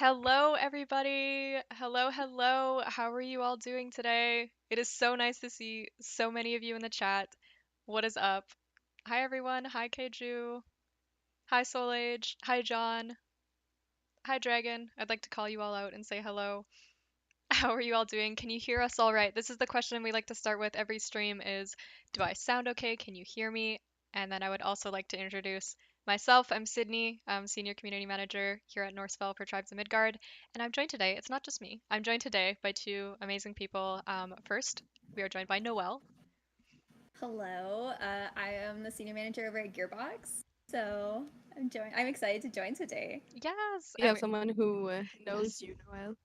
Hello, everybody. Hello, hello. How are you all doing today? It is so nice to see so many of you in the chat. What is up? Hi, everyone. Hi, Keiju. Hi, Solage. Hi, John. Hi, Dragon. I'd like to call you all out and say hello. How are you all doing? Can you hear us all right? This is the question we like to start with every stream is, do I sound okay? Can you hear me? And then I would also like to introduce myself. I'm Sydney. I'm Senior Community Manager here at Northspell for Tribes of Midgard. And I'm joined today, it's not just me, I'm joined today by two amazing people. First, we are joined by Noelle. Hello, I am the senior manager over at Gearbox, so I'm excited to join today. Yes, We and have someone who knows yes. you, Noel.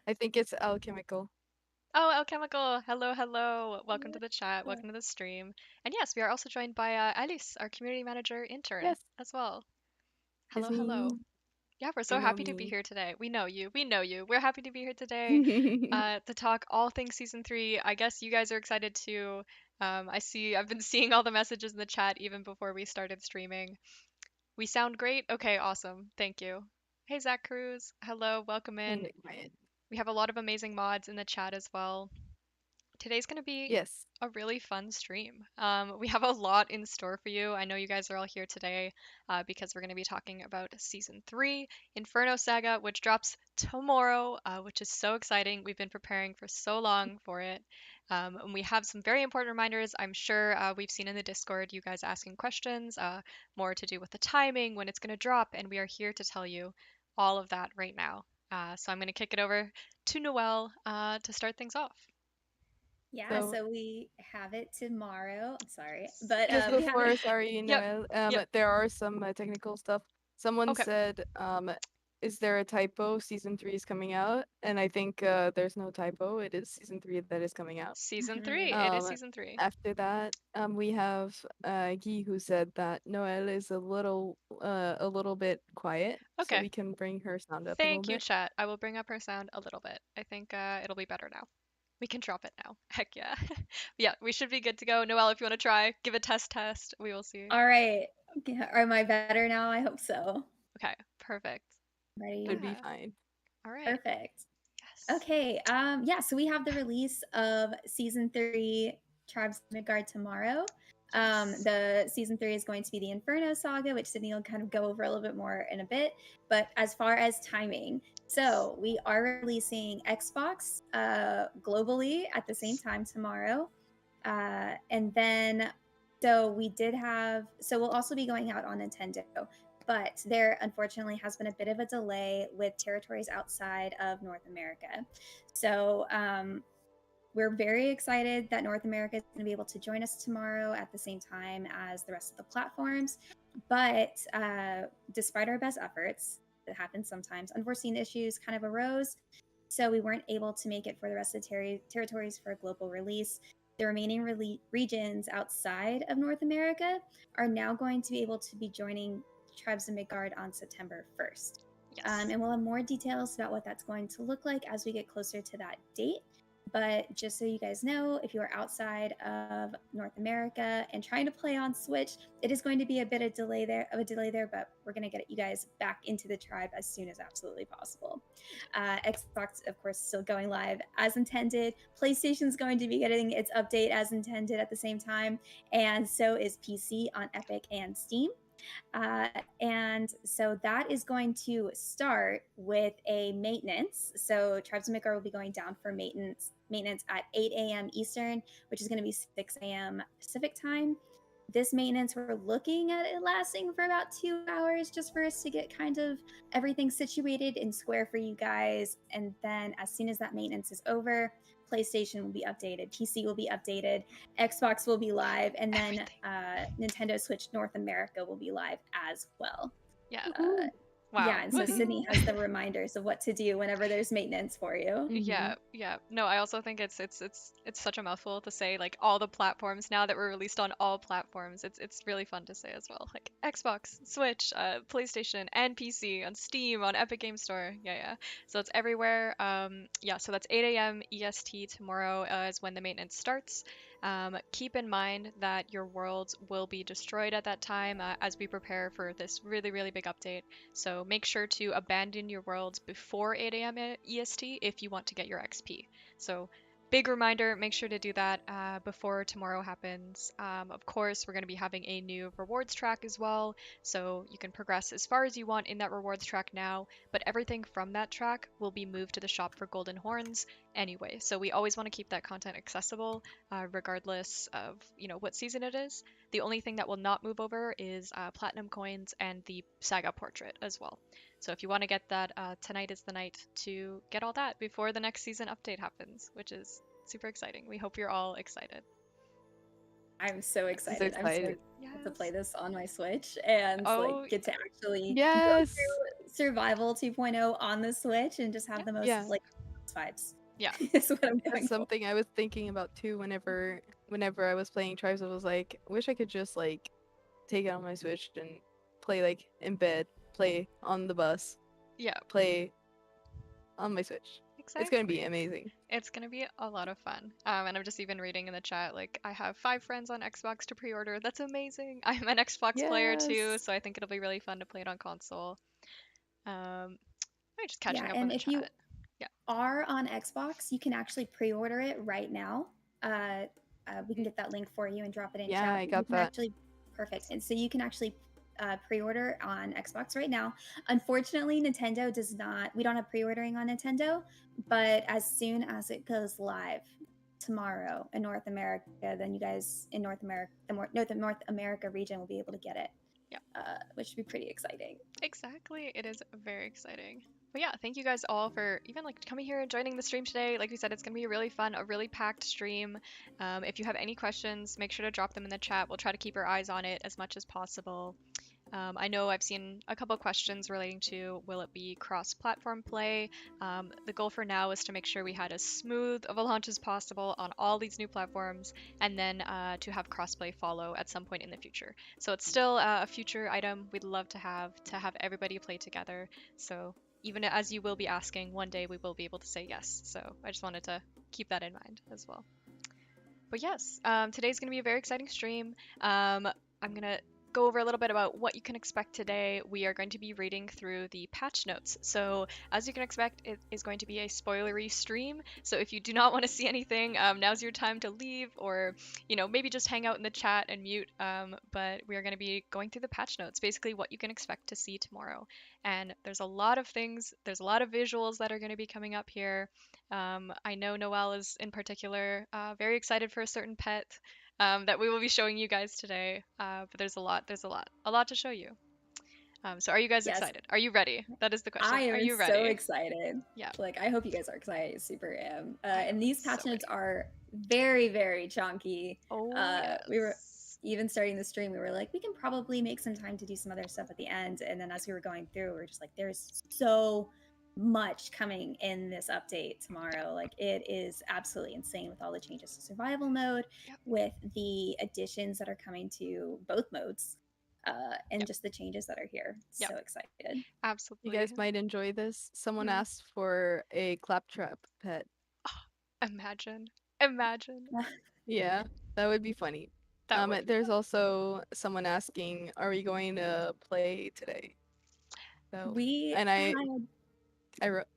I think it's alchemical. Oh, Alchemical. Hello, hello. Welcome to the chat. Welcome to the stream. And yes, we are also joined by Alice, our community manager intern Yes, as well. it's Hello, hello. me. Yeah, we're so You know happy to be me. here today. We know you. We know you. We're happy to be here today to talk all things season three. I guess you guys are excited too. I've been seeing all the messages in the chat even before we started streaming. We sound great? Okay, awesome. Thank you. Hey, Zach Cruz. Hello, welcome in. Kinda quiet. We have a lot of amazing mods in the chat as well. Today's going to be Yes. a really fun stream. We have a lot in store for you. I know you guys are all here today because we're going to be talking about season three, Inferno Saga, which drops tomorrow, which is so exciting. We've been preparing for so long for it. And we have some very important reminders. I'm sure we've seen in the Discord you guys asking questions, more to do with the timing, when it's going to drop, and we are here to tell you all of that right now. So I'm going to kick it over to Noelle to start things off. Yeah, So so we have it tomorrow. I'm sorry, but just we have it. before, sorry, Yep. Noel. Yep. There are some technical stuff. Someone Okay. said, is there a typo? Season 3 is coming out, and I think there's no typo. It is season 3 that is coming out. Season three. Mhm. It is Um, season three. After that, we have Guy who said that Noel is a little bit quiet, so Okay. we can bring her sound up a little Thank you, bit. chat. I will bring up her sound a little bit. I think it'll be better now. We can drop it now. Heck yeah. Yeah, we should be good to go. Noelle, if you want to try, give a test. We will see. All right, am I better now? I hope so. Okay, perfect. Should Ready? be Yeah. fine. All right. Perfect. Yes. Okay. Yeah, so we have the release of season 3 Tribes of Midgard tomorrow. Yes. The season 3 is going to be the Inferno Saga, which Sydney will kind of go over a little bit more in a bit. But as far as timing, Yes. so we are releasing Xbox globally at the same Yes. time tomorrow. And then so we did have so we'll also be going out on Nintendo, but there unfortunately has been a bit of a delay with territories outside of North America. So we're very excited that North America is going to be able to join us tomorrow at the same time as the rest of the platforms. But despite our best efforts, it happens sometimes, unforeseen issues kind of arose. So we weren't able to make it for the rest of the territories for a global release. The remaining regions outside of North America are now going to be able to be joining Tribes of Midgard on September 1st. Yes. And we'll have more details about what that's going to look like as we get closer to that date. But just so you guys know, if you are outside of North America and trying to play on Switch, it is going to be a bit of a delay there, but we're going to get you guys back into the tribe as soon as absolutely possible. Xbox, of course, still going live as intended. PlayStation's going to be getting its update as intended at the same time, and so is PC on Epic and Steam. And so that is going to start with a maintenance. So Tribes of Midgard will be going down for maintenance at 8 a.m. Eastern, which is going to be 6 a.m. Pacific time. This maintenance, we're looking at it lasting for about 2 hours just for us to get kind of everything situated and square for you guys. And then as soon as that maintenance is over, PlayStation will be updated, PC will be updated, Xbox will be live, and then Nintendo Switch North America will be live as well. Yeah. Uh, yeah, Wow. and so Sydney has the reminders of what to do whenever there's maintenance for you. Yeah, yeah. No, I also think it's such a mouthful to say like all the platforms now that were released on all platforms. It's really fun to say as well. Like Xbox, Switch, PlayStation, and PC on Steam, on Epic Game Store. Yeah, yeah. So it's everywhere. Yeah, so that's 8 a.m. EST tomorrow is when the maintenance starts. Keep in mind that your worlds will be destroyed at that time as we prepare for this really, really big update. So make sure to abandon your worlds before 8 a.m. EST if you want to get your XP. So big reminder, make sure to do that before tomorrow happens. Of course, we're going to be having a new rewards track as well, so you can progress as far as you want in that rewards track now, but everything from that track will be moved to the shop for golden horns anyway. So we always want to keep that content accessible, regardless of what season it is. The only thing that will not move over is platinum coins and the saga portrait as well. So if you want to get that, tonight is the night to get all that before the next season update happens, which is super exciting. We hope you're all excited. I'm so I'm so excited. I'm so excited. excited to play Yes. this on my Switch and like Oh, get to actually go Yes. through Survival 2.0 on the Switch and just have yeah. the most Yeah. like vibes. Yeah. Is what I'm That's going for. something I was thinking about too whenever I was playing Tribes. I was like, I wish I could just like take it on my Switch and play like in bed, play on the bus, Yeah. play on my Switch. It's gonna be Exactly. amazing. It's gonna be a lot of fun. And I'm just even reading in the chat, like, I have 5 friends on Xbox to pre-order. That's amazing. I'm an Xbox player too, Yes. so I think it'll be really fun to play it on console. I'm just Yeah, catching up on and the if you chat. Yeah. are on Xbox, you can actually pre-order it right now. We can get that link for you and drop it in Yeah, chat. I You got can that. actually perfect, and so you can actually pre-order on Xbox right now. Unfortunately, Nintendo does not. We don't have pre-ordering on Nintendo, but as soon as it goes live tomorrow in North America, then you guys in North America, the North America region will be able to get it, Yeah. which should be pretty exciting. Exactly. It is very exciting. But yeah, thank you guys all for even like coming here and joining the stream today. Like we said, it's gonna be really fun, a really packed stream. If you have any questions, make sure to drop them in the chat. We'll try to keep our eyes on it as much as possible. I know I've seen a couple questions relating to will it be cross-platform play. The goal for now is to make sure we had as smooth of a launch as possible on all these new platforms, and then to have crossplay follow at some point in the future. So it's still a future item we'd love to have everybody play together. So even as you will be asking, one day we will be able to say yes. So I just wanted to keep that in mind as well. But yes, today's going to be a very exciting stream. I'm going to go over a little bit about what you can expect today. We are going to be reading through the patch notes. So, as you can expect, it is going to be a spoilery stream. So, if you do not want to see anything, now's your time to leave or, maybe just hang out in the chat and mute. But we are going to be going through the patch notes, basically what you can expect to see tomorrow. And there's a lot of things, there's a lot of visuals that are going to be coming up here. I know Noelle is in particular very excited for a certain pet that we will be showing you guys today. But a lot to show you. So are you guys Yes, excited? Are you ready? That is the I question. Are am you so ready? excited. Yeah, Like, I hope you guys are excited. I super am. I am And these so patch notes ready. are very, very chunky. Oh We were yes. even starting the stream, we were like, we can probably make some time to do some other stuff at the end. And then as we were going through, we were just like, there's so much coming in this update Yeah, tomorrow. Like, it is absolutely insane with all the changes to survival mode, yep, with the additions that are coming to both modes, and yep, just the changes that are here. yep. So excited. You guys Absolutely. might enjoy this. Someone Hmm. asked for a claptrap pet. Imagine. Imagine. Yeah, that would be funny. That would be There's fun. also someone asking, are we going to play today? So, We and had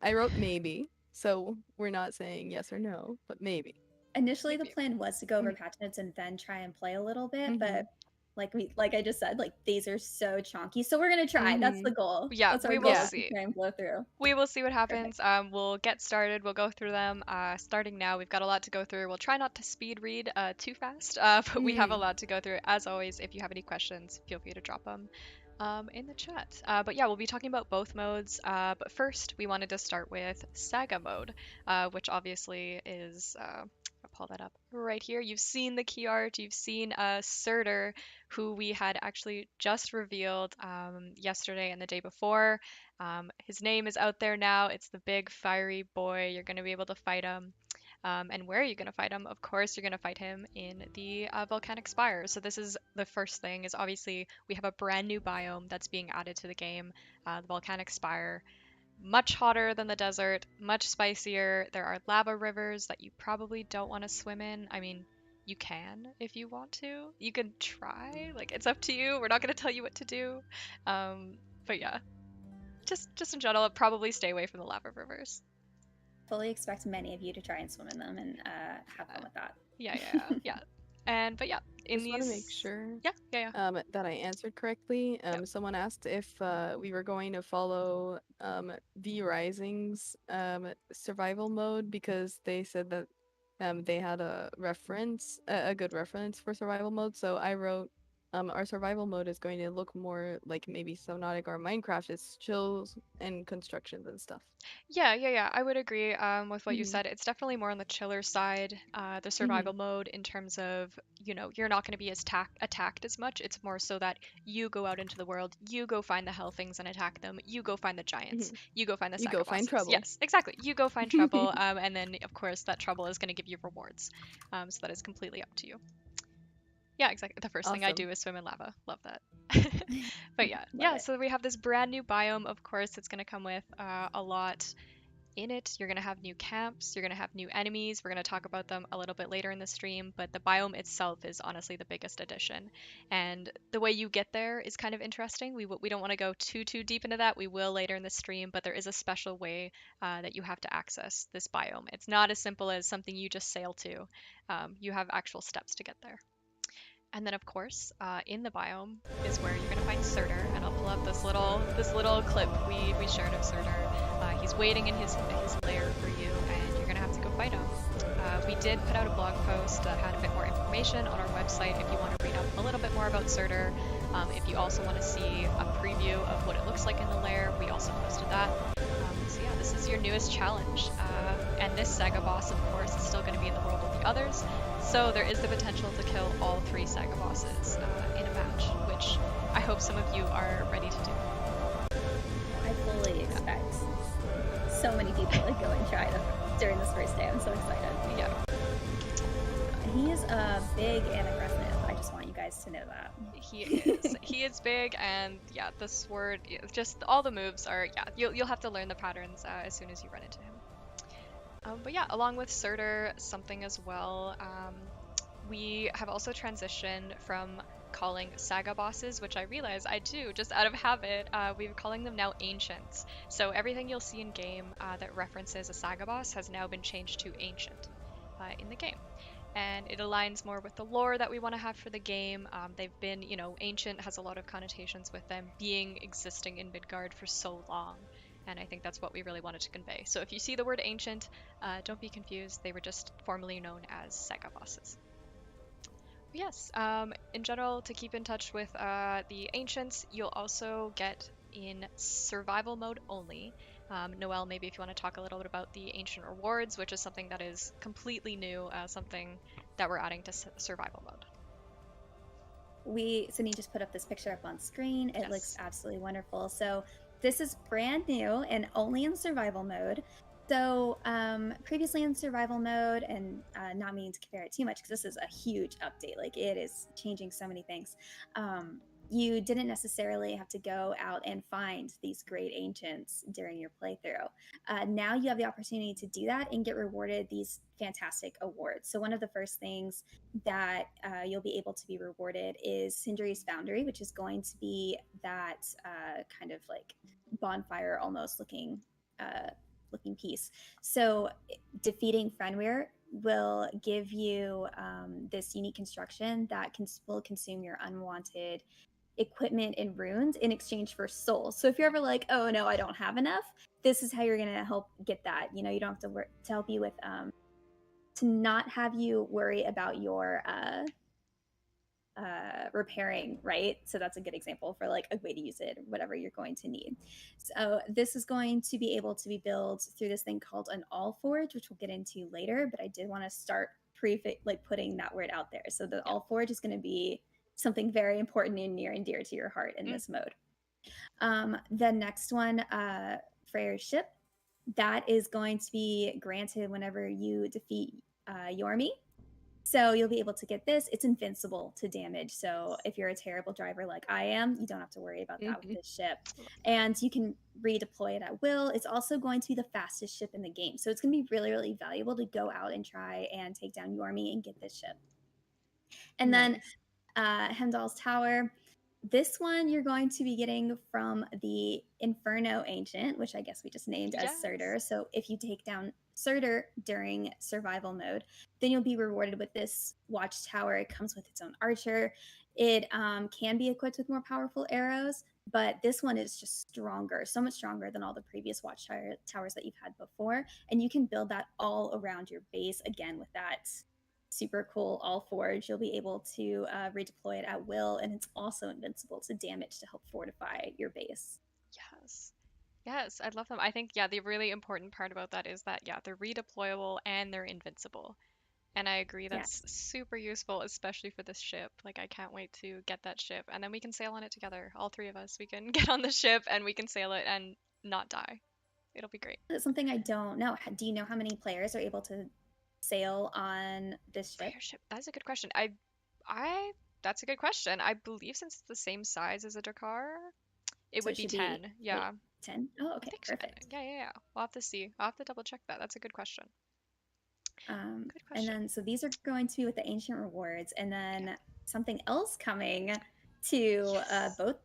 I wrote maybe. So we're not saying yes or no, but maybe. initially the Maybe. plan was to go over Mhm. patch notes and then try and play a little bit, but Mhm. like I just said, like these are so chunky. So we're gonna try. That's the Mhm. goal. Yeah, That's our we will goal, Yeah. is to see. try and blow through. We will see what Perfect. happens. We'll get started. We'll go through them. Starting now, we've got a lot to go through. We'll try not to speed read too fast, but we have a Mhm. lot to go through. As always, if you have any questions, feel free to drop them in the chat. But yeah, we'll be talking about both modes. But first, we wanted to start with Saga mode, which obviously is. I'll pull that up right here. You've seen the key art. You've seen Surtur, who we had actually just revealed yesterday and the day before. His name is out there now. It's the big fiery boy. You're going to be able to fight him. And where are you going to fight him? Of course, you're going to fight him in the Volcanic Spire. So this is the first thing. Is obviously we have a brand new biome that's being added to the game, the Volcanic Spire. Much hotter than the desert, much spicier. There are lava rivers that you probably don't want to swim in. I mean, you can if you want to. You can try. Like, it's up to you. We're not going to tell you what to do. But yeah, just in general, probably stay away from the lava rivers. Fully expect many of you to try and swim in them and have fun with that. Yeah. But yeah, in Just want to these. make sure Yeah. that I answered correctly. Yep. Someone asked if we were going to follow V Rising's survival mode because they said that they had a good reference for survival mode. So I wrote our survival mode is going to look more like maybe Subnautica or Minecraft. It's chills and constructions and stuff. Yeah. I would agree with what you Mm-hmm. said. It's definitely more on the chiller side, the Mm-hmm. survival mode, in terms of, you're not going to be as attacked as much. It's more so that you go out into the world, you go find the hell things and attack them, you go find the giants, Mm-hmm. you go find the You saga go find bosses. trouble. Yes, exactly. You go find trouble, and then, of course, that trouble is going to give you rewards. So that is completely up to you. Yeah, exactly. The first thing I Awesome. do is swim in lava. Love that. But Love yeah. it. So we have this brand new biome. Of course, it's going to come with a lot in it. You're going to have new camps, you're going to have new enemies. We're going to talk about them a little bit later in the stream, but the biome itself is honestly the biggest addition. And the way you get there is kind of interesting. We don't want to go too deep into that. We will later in the stream, but there is a special way that you have to access this biome. It's not as simple as something you just sail to. You have actual steps to get there. And then, of course, in the biome is where you're gonna find Surtur, and I'll pull up this little clip we shared of Surtur. He's waiting in his lair for you, and you're gonna have to go fight him. We did put out a blog post that had a bit more information on our website if you want to read up a little bit more about Surtur. If you also want to see a preview of what it looks like in the lair, we also posted that. So yeah, this is your newest challenge, and this saga boss, of course, is still going to be in the world with the others. So there is the potential to kill all 3 saga bosses in a match, which I hope some of you are ready to do. I fully expect so many people to go and try them during this first day. I'm so excited. Yeah. He is big and aggressive. I just want you guys to know that. He is. He is big, and yeah, the sword, just all the moves are, you'll have to learn the patterns as soon as you run into him. But yeah, along with Surtur, something as well, we have also transitioned from calling saga bosses, which I realize I do just out of habit, we're calling them now ancients. So everything you'll see in game that references a saga boss has now been changed to ancient in the game. And it aligns more with the lore that we want to have for the game. They've been, ancient has a lot of connotations with them being existing in Midgard for so long. And I think that's what we really wanted to convey. So if you see the word ancient, don't be confused. They were just formerly known as saga bosses. Yes, in general, to keep in touch with the ancients, you'll also get in survival mode only. Noelle, maybe if you want to talk a little bit about the ancient rewards, which is something that is completely new, something that we're adding to survival mode. Cindy just put up this picture up on screen. It looks Yes. absolutely wonderful. So this is brand new and only in survival mode. So previously in survival mode, and not meaning to compare it too much because this is a huge update, like it is changing so many things. You didn't necessarily have to go out and find these great ancients during your playthrough. Now you have the opportunity to do that and get rewarded these fantastic awards. So one of the first things that you'll be able to be rewarded is Sindri's Foundry, which is going to be that kind of like bonfire almost looking piece. So defeating Fenrir will give you this unique construction that will consume your unwanted equipment and runes in exchange for souls. So if you're ever like, oh no, I don't have enough, this is how you're gonna help get that. You don't have to work to help you with to not have you worry about your repairing, right? So that's a good example for like a way to use it, whatever you're going to need. So this is going to be able to be built through this thing called an all forge, which we'll get into later. But I did want to start putting that word out there. So the all forge is going to be something very important and near and dear to your heart in this mode. The next one, Freyr's ship, that is going to be granted whenever you defeat Yormi. So you'll be able to get this. It's invincible to damage. So if you're a terrible driver like I am, you don't have to worry about that with this ship. And you can redeploy it at will. It's also going to be the fastest ship in the game. So it's going to be really, really valuable to go out and try and take down Yormi and get this ship. And then Nice. Hemdall's Tower. This one you're going to be getting from the Inferno Ancient, which I guess we just named as Yes. Surtur. So if you take down Surtur during survival mode, then you'll be rewarded with this watchtower. It comes with its own archer. It can be equipped with more powerful arrows, but this one is just stronger, so much stronger than all the previous watchtowers that you've had before. And you can build that all around your base again with that super cool all forge. You'll be able to redeploy it at will, and it's also invincible to damage to help fortify your base. Yes. Yes, I love them. I think, yeah, the really important part about that is that, yeah, they're redeployable and they're invincible. And I agree, that's Yes. super useful, especially for this ship. Like, I can't wait to get that ship. And then we can sail on it together. All three of us. We can get on the ship and we can sail it and not die. It'll be great. That's something I don't know. Do you know how many players are able to sail on this ship? Player ship. That's a good question. That's a good question. I believe since it's the same size as a Dakar, it So would it be should be 10. wait, Yeah. 10? Oh, I okay, think so. perfect. Yeah, yeah, yeah. We'll have to see. I'll have to double check that. That's a good question. Good And question. then so these are going to be with the ancient rewards, and Yeah. then something else coming to Yes. both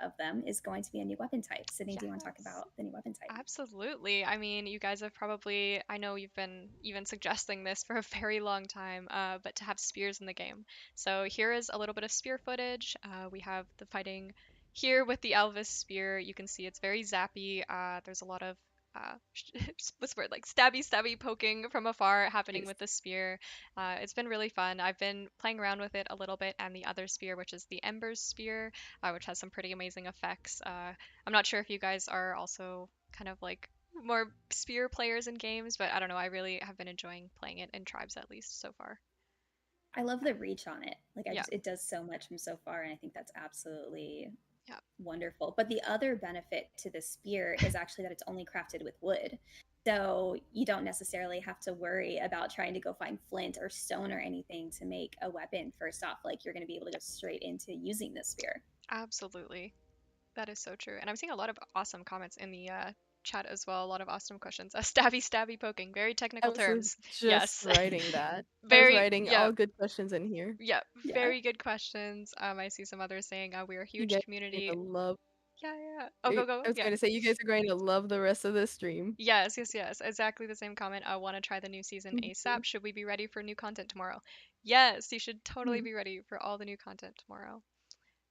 of them is going to be a new weapon type. Sydney, do you want to talk Yes. about the new weapon type? Absolutely. I mean, you guys have probably, I know you've been even suggesting this for a very long time, but to have spears in the game. So here is a little bit of spear footage. We have the fighting here with the Elvis spear. You can see it's very zappy. There's a lot of uh, what's the word, like stabby poking from afar happening Yes. with the spear. It's been really fun. I've been playing around with it a little bit, and the other spear, which is the Embers spear, which has some pretty amazing effects. I'm not sure if you guys are also kind of like more spear players in games, but I don't know. I really have been enjoying playing it in tribes at least so far. I love the reach on it. Like I Yeah, just it does so much from so far, and I think that's absolutely yeah, wonderful. But the other benefit to the spear is actually that it's only crafted with wood. So you don't necessarily have to worry about trying to go find flint or stone or anything to make a weapon first off. Like you're going to be able to go straight into using the spear. absolutely. That is so true. And I'm seeing a lot of awesome comments in the chat as well. A lot of awesome questions. Stabby poking. Very I technical was terms. just Yes. writing that. I was Very, writing yeah, all good questions in here. yeah. Yeah. Very good questions. I see some others saying we're a You huge guys are community. gonna love. Yeah, yeah, yeah. Oh, go, go. I was Yeah. going to say you guys are going to love the rest of this stream. Yes, yes, yes. Exactly the same comment. I want to try the new season Mhm, ASAP. Should we be ready for new content tomorrow? Yes, you should totally mhm. be ready for all the new content tomorrow.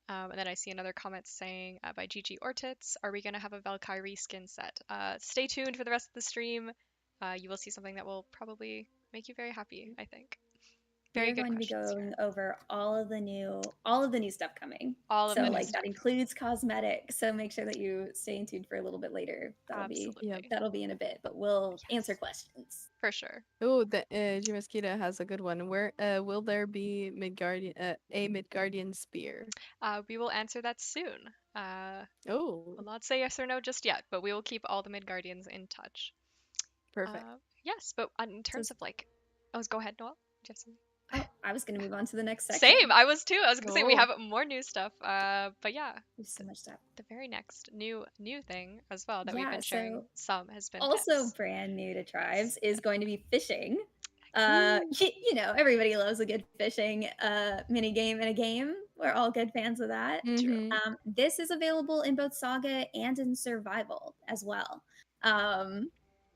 And then I see another comment saying by Gigi Ortitz, are we going to have a Valkyrie skin set? Stay tuned for the rest of the stream. You will see something that will probably make you very happy, I think. We Very are good going to be questions here. going over all of the new stuff coming. All of So the new like that stuff. includes cosmetic. So make sure that you stay tuned for a little bit later. That'll be Yep. Absolutely. that'll be in a bit, but we'll answer Yes, questions. for sure. Oh, the Jimaskita has a good one. Where will there be a Midgardian spear? We will answer that soon. Uh, Oh, will not say yes or no just yet, but we will keep all the mid guardians in touch. perfect. Yes, but in So terms of like, oh, go ahead, Noel. Do you have something? oh, I was going to move on to the next Same. section. I was too. I was gonna say we Oh, have more new stuff. But yeah, There's so much stuff. the very next new thing as well that we've Yeah, been sharing so some has been also pets. brand new to Yes. tribes is going to be fishing. woo. Everybody loves a good fishing mini game in a game. We're all good fans of that. True. Mm-hmm. This is available in both Saga and in Survival as well. Um,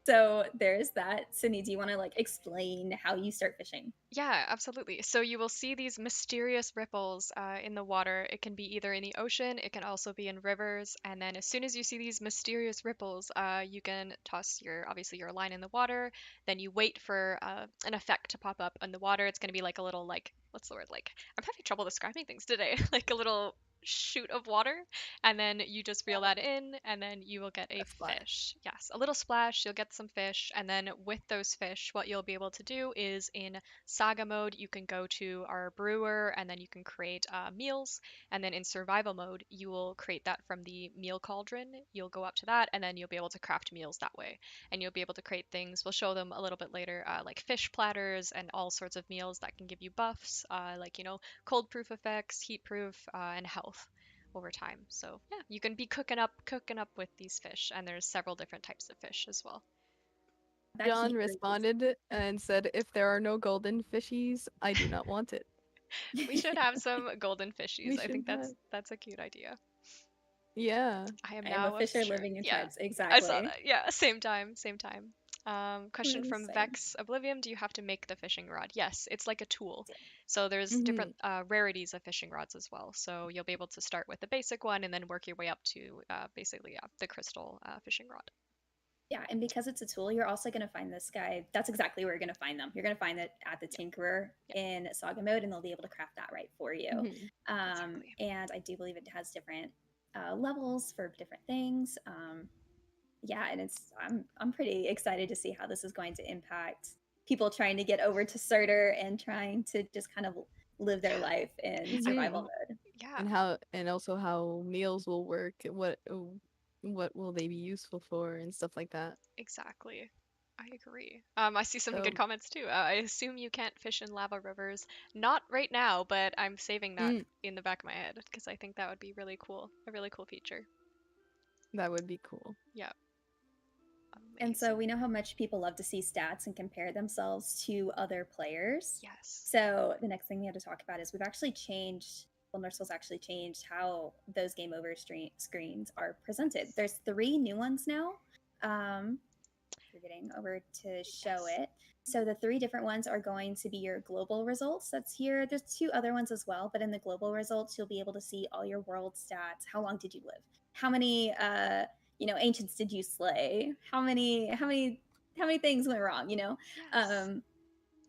so there's that. Sydney, do you want to like explain how you start fishing? Yeah, absolutely. So you will see these mysterious ripples in the water. It can be either in the ocean, it can also be in rivers. And then as soon as you see these mysterious ripples, you can toss obviously your line in the water. Then you wait for an effect to pop up in the water. It's going to be like a little like what's the word like? I'm having trouble describing things today. Like a little shoot of water, and then you just reel that in, and then you will get a A splash. fish. Yes, a little splash. You'll get some fish, and then with those fish, what you'll be able to do is in Saga mode, you can go to our brewer and then you can create meals. And then in survival mode, you will create that from the meal cauldron. You'll go up to that and then you'll be able to craft meals that way. And you'll be able to create things, we'll show them a little bit later, like fish platters and all sorts of meals that can give you buffs, like, cold proof effects, heat proof, and health over time. So yeah, you can be cooking up with these fish, and there's several different types of fish as well. that John heat freeze. responded and said, "If there are no golden fishies, I do not want it." We should have some golden fishies. We I should think have. that's a cute idea. Yeah. I am I am a now a fisher fisher. living in Yeah, tribes. I saw Exactly. that. Yeah, same time, same time. Question Really from excited. Vex Oblivion, do you have to make the fishing rod? Yes, it's like a tool. So there's different Hmm. rarities of fishing rods as well. So you'll be able to start with the basic one and then work your way up to basically the crystal fishing rod. Yeah, and because it's a tool, you're also going to find this guy. That's exactly where you're going to find them. You're going to find it at the Yeah, Tinkerer yeah, in Saga mode, and they'll be able to craft that right for you. Hmm. exactly. And I do believe it has different levels for different things. Yeah, and I'm pretty excited to see how this is going to impact people trying to get over to Surtur and trying to just kind of live their life in I survival Hmm. mode. yeah, And also how meals will work. What will they be useful for and stuff like that. exactly. I agree. I see some good So, comments too. I assume you can't fish in lava rivers. Not right now, but I'm saving that mm, in the back of my head because I think that would be really cool. A really cool feature. that would be cool. Yeah, And so amazing. we know how much people love to see stats and compare themselves to other players. Yes. So the next thing we have to talk about is we've actually changed, well, Nursel's actually changed how those game over screens are presented. There's three new ones now. You're getting over to show Yes. it. So the three different ones are going to be your global results. That's here. There's two other ones as well, but in the global results, you'll be able to see all your world stats. How long did you live? How many ancients did you slay? How many things went wrong, Yes. Um,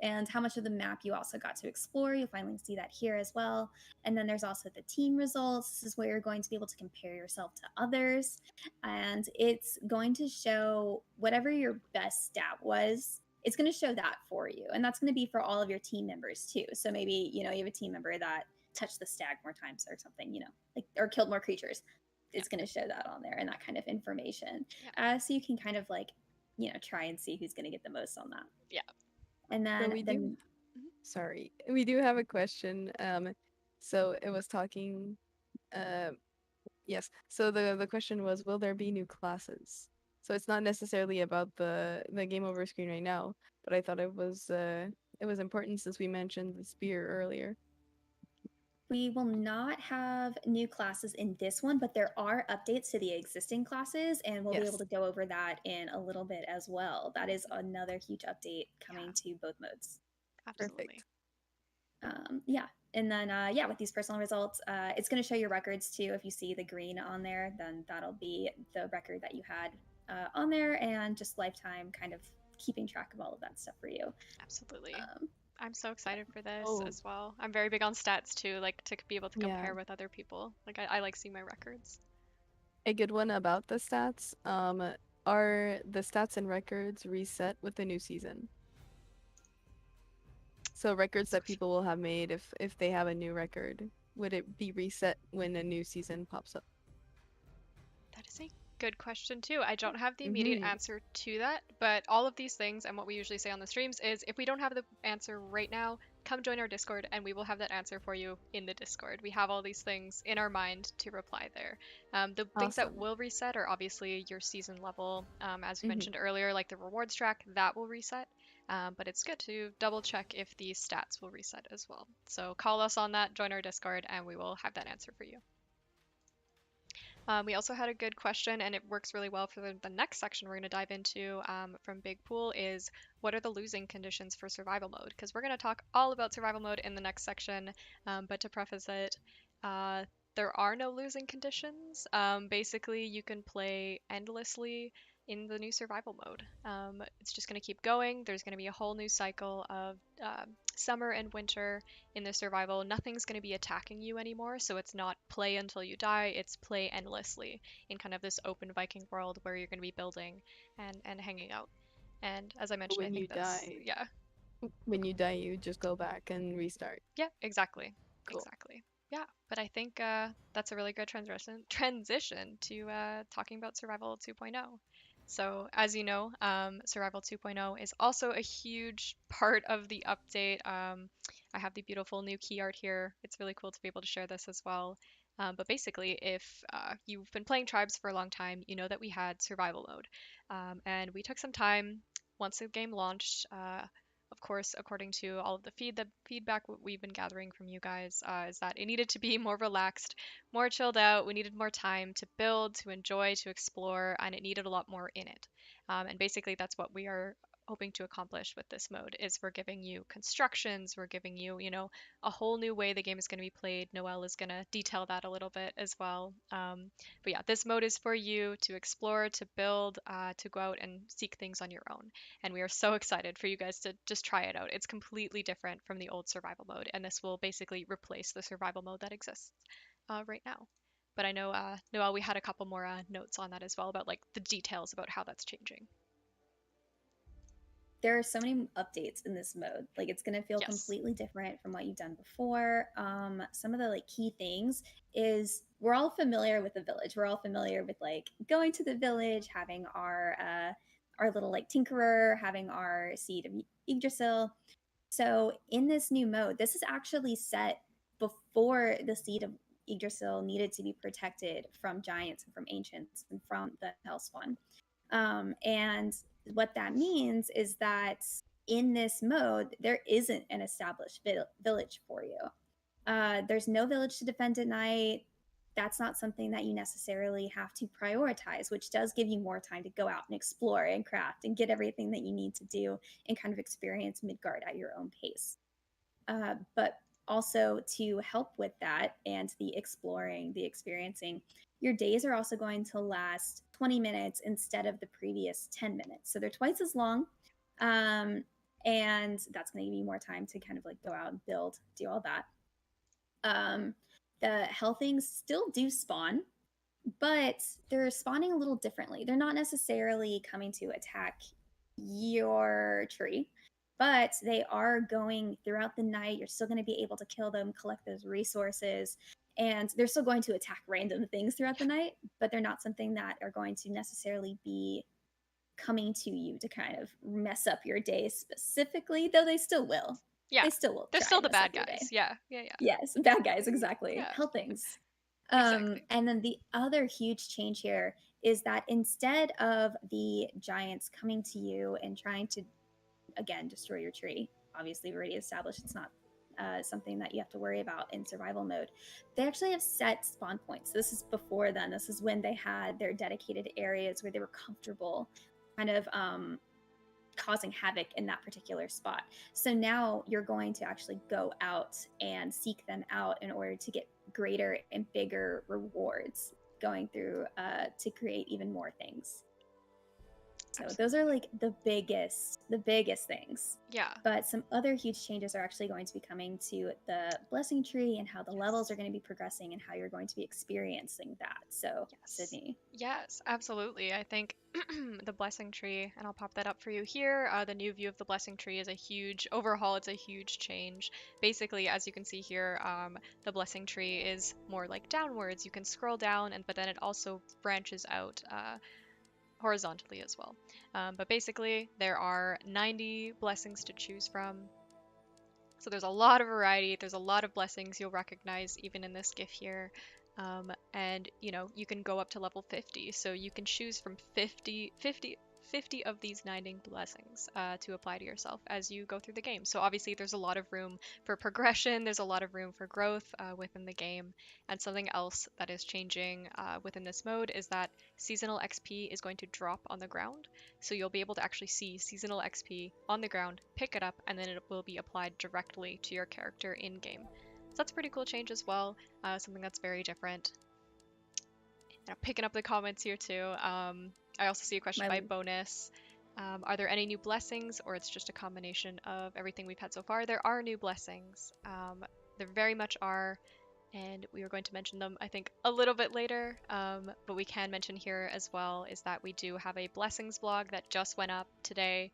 and how much of the map you also got to explore. You'll finally see that here as well. And then there's also the team results. This is where you're going to be able to compare yourself to others. And it's going to show whatever your best stat was. It's going to show that for you. And that's going to be for all of your team members too. So maybe, you have a team member that touched the stag more times or something, like or killed more creatures. Yeah. It's going to show that on there and that kind of information. Yeah. So you can kind of like, try and see who's going to get the most on that. Yeah. And So then we do, the Mhm. sorry, we do have a question. So it was talking, uh, yes. So the question was, will there be new classes? So it's not necessarily about the game over screen right now, but I thought it was important since we mentioned the spear earlier. We will not have new classes in this one, but there are updates to the existing classes, and we'll be able Yes. to go over that in a little bit as well. That is Mhm. another huge update Yeah, coming to both modes. absolutely. Perfect. Yeah, and then yeah, with these personal results, it's going to show your records too. If you see the green on there, then that'll be the record that you had on there, and just lifetime kind of keeping track of all of that stuff for you. Absolutely. Um, I'm so excited for this Oh, as well. I'm very big on stats too, like to be able to yeah. compare with other people. Like I like seeing my records. A good one about the stats, are the stats and records reset with the new season? So records This that question. people will have made if they have a new record, would it be reset when a new season pops up? That is a good question too. I don't have the immediate Mm-hmm. answer to that, but all of these things and what we usually say on the streams is if we don't have the answer right now, come join our Discord and we will have that answer for you in the Discord. We have all these things in our mind to reply there. The things that Awesome. will reset are obviously your season level, as we Mm-hmm. mentioned earlier, like the rewards track, that will reset. But it's good to double check if the stats will reset as well. So call us on that, join our Discord, and we will have that answer for you. We also had a good question, and it works really well for the next section we're going to dive into from Big Pool is what are the losing conditions for survival mode? Because we're going to talk all about survival mode in the next section. But to preface it, uh, there are no losing conditions. Basically, you can play endlessly in the new survival mode. It's just going to keep going. There's going to be a whole new cycle of summer and winter in the survival. Nothing's going to be attacking you anymore, so it's not play until you die, it's play endlessly in kind of this open Viking world where you're going to be building and hanging out. And as I mentioned, I When think you that's, die, yeah, you just go back and restart. yeah, exactly, Cool. exactly. Yeah, but I think that's a really good transition to talking about Survival 2.0. So, as you know, Survival 2.0 is also a huge part of the update. I have the beautiful new key art here. It's really cool to be able to share this as well. But basically, if you've been playing Tribes for a long time, you know that we had survival mode. And we took some time. once the game launched, of course, according to all of the feedback we've been gathering from you guys, is that it needed to be more relaxed, more chilled out. We needed more time to build, to enjoy, to explore, and it needed a lot more in it. And basically, that's what we are hoping to accomplish with this mode is we're giving you constructions, we're giving you, a whole new way the game is going to be played. Noelle is going to detail that a little bit as well. But yeah, this mode is for you to explore, to build, to go out and seek things on your own. And we are so excited for you guys to just try it out. It's completely different from the old survival mode, and this will basically replace the survival mode that exists right now. But I know, Noelle, we had a couple more notes on that as well about like the details about how that's changing. There are so many updates in this mode. Like it's going to feel Yes. completely different from what you've done before. Some of the like key things is we're all familiar with the village. We're all familiar with like going to the village, having our little like tinkerer, having our seed of Yggdrasil. So in this new mode, this is actually set before the seed of Yggdrasil needed to be protected from giants and from ancients and from the Hellspawn. And what that means is that in this mode, there isn't an established village for you. There's no village to defend at night. That's not something that you necessarily have to prioritize, which does give you more time to go out and explore and craft and get everything that you need to do and kind of experience Midgard at your own pace. But also to help with that and the exploring, the experiencing, your days are also going to last 20 minutes instead of the previous 10 minutes. So they're twice as long. And that's going to give you more time to kind of like go out and build, do all that. The hell things still do spawn, but they're spawning a little differently. They're not necessarily coming to attack your tree, but they are going throughout the night. You're still going to be able to kill them, collect those resources, and they're still going to attack random things throughout the night, but they're not something that are going to necessarily be coming to you to kind of mess up your day specifically, though they still will. Yeah. They still will They're try still and the mess up bad your guys. day. Yeah. Yeah. Yeah. Yes, bad guys, exactly. Yeah. Hell things. Exactly. And then the other huge change here is that instead of the giants coming to you and trying to, again, destroy your tree, obviously, we've already established it's not something that you have to worry about in survival mode. They actually have set spawn points. This is before then. This is when they had their dedicated areas where they were comfortable kind of causing havoc in that particular spot. So now you're going to actually go out and seek them out in order to get greater and bigger rewards going through to create even more things. So those are like the biggest things. Yeah. But some other huge changes are actually going to be coming to the blessing tree and how the levels are going to be progressing and how you're going to be experiencing that. So, Yes. Sydney. Yes, absolutely. I think the blessing tree, and I'll pop that up for you here. The new view of the blessing tree is a huge overhaul. It's a huge change. Basically, as you can see here, the blessing tree is more like downwards. You can scroll down, but then it also branches out horizontally as well. But basically, there are 90 blessings to choose from. So there's a lot of variety. There's a lot of blessings you'll recognize even in this GIF here. And you can go up to level 50. So you can choose from 50 of these 90 blessings to apply to yourself as you go through the game. So obviously there's a lot of room for progression. There's a lot of room for growth within the game. And something else that is changing within this mode is that seasonal XP is going to drop on the ground. So you'll be able to actually see seasonal XP on the ground, pick it up, and then it will be applied directly to your character in-game. So that's a pretty cool change as well, something that's very different. Picking up the comments here too. I also see a question by Bonus. Are there any new blessings, or it's just a combination of everything we've had so far? There are new blessings. There very much are, and we are going to mention them, I think, a little bit later. But we can mention here as well is that we do have a blessings blog that just went up today.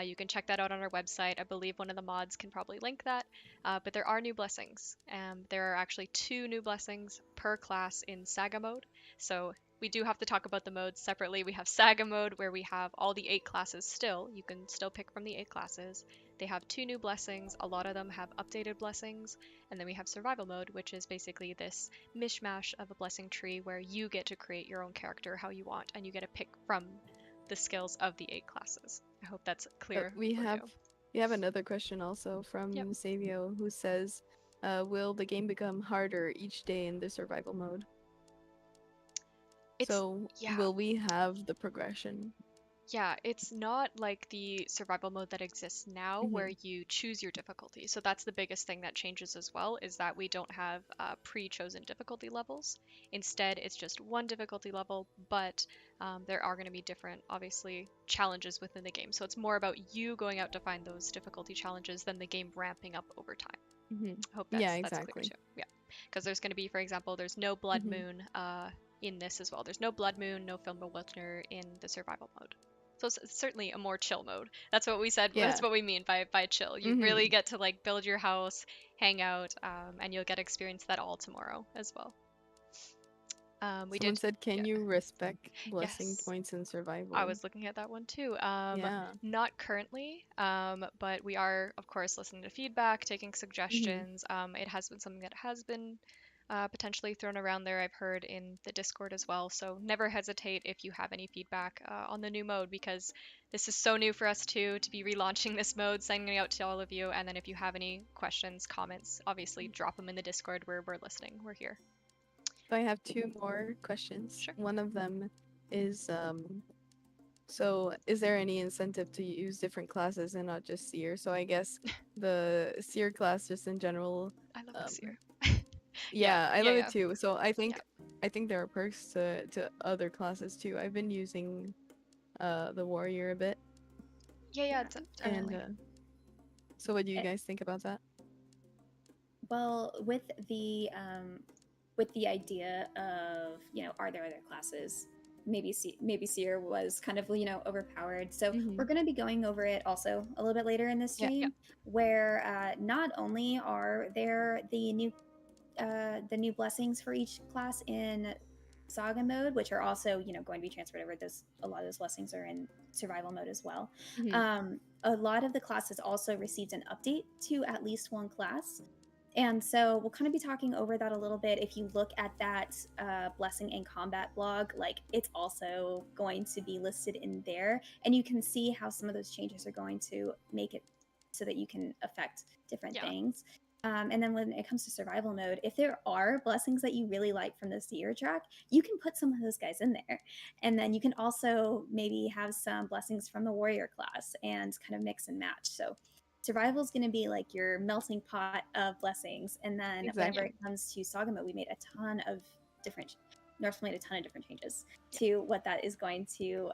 You can check that out on our website. I believe one of the mods can probably link that. But there are new blessings. There are actually 2 new blessings per class in Saga mode. So we do have to talk about the modes separately. We have Saga mode where we have all the 8 classes still. You can still pick from the 8 classes. They have 2 new blessings. A lot of them have updated blessings. And then we have survival mode, which is basically this mishmash of a blessing tree where you get to create your own character how you want, and you get to pick from the skills of the 8 classes. I hope that's clear We for have you. another question also Yep. from Savio who says, will the game become harder each day in the survival mode? It's So yeah. will we have the progression? Yeah, it's not like the survival mode that exists now where Hmm. you choose your difficulty. So that's the biggest thing that changes as well, is that we don't have pre-chosen difficulty levels. Instead, it's just one difficulty level, but there are going to be different, obviously, challenges within the game. So it's more about you going out to find those difficulty challenges than the game ramping up over time. Hmm. I hope Yeah, that's clear exactly. too. Yeah, because there's going to be, for example, there's no blood Hmm. moon in this as well. There's no blood moon, no film winter in the survival mode. So it's certainly a more chill mode. That's what we said. That's Yeah. what we mean by chill. You really Hmm. get to like build your house, hang out, and you'll get to experience that all tomorrow as well. We Someone did, said, yeah, can you respect blessing yes. points in I survival? was looking at that one too. Yeah. Not currently, but we are, of course, listening to feedback, taking Hmm. suggestions. It has been something that has been potentially thrown around there, I've heard in the Discord as well. So never hesitate if you have any feedback on the new mode, because this is so new for us too, to be relaunching this mode, sending it out to all of you. And then if you have any questions, comments, obviously drop them in the Discord where we're listening. We're here. So I have two more questions. Sure. One of them is, so is there any incentive to use different classes and not just seer? So I guess the seer class just in general, I love this um, year. Yeah, yeah, I yeah, love it yeah, too. So yeah. I think there are perks to other classes too. I've been using the warrior a bit, Yeah, yeah, Yeah. and definitely. so what do you Eh, guys think about that? well, with the idea of, are there other classes? Maybe Seer was kind of, overpowered. So Hmm. we're going to be going over it also a little bit later in the Yeah. Yeah. stream, where not only are there the new blessings for each class in saga mode, which are also, going to be transferred over. Those A lot of those blessings are in survival mode as well. Hmm. A lot of the classes also received an update to at least one class. And so we'll kind of be talking over that a little bit. If you look at that blessing in combat blog, like, it's also going to be listed in there, and you can see how some of those changes are going to make it so that you can affect different Yeah. things. And then when it comes to survival mode, if there are blessings that you really like from the seer track, you can put some of those guys in there. And then you can also maybe have some blessings from the warrior class and kind of mix and match. So survival is going to be like your melting pot of blessings. And then whenever Yeah. Exactly. it comes to saga mode, we made a ton of different North made a ton of different changes Yeah. to what that is going to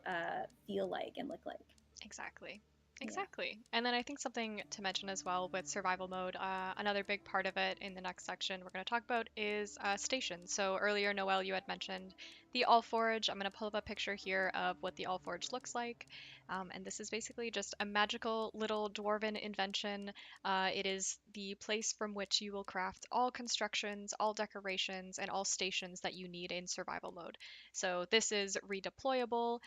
feel like and look like. Exactly. Yeah. Exactly. And then I think something to mention as well with survival mode, another big part of it in the next section we're going to talk about is stations. So earlier, Noel, you had mentioned the All Forge. I'm going to pull up a picture here of what the All Forge looks like. And this is basically just a magical little dwarven invention. It is the place from which you will craft all constructions, all decorations, and all stations that you need in survival mode. So this is redeployable.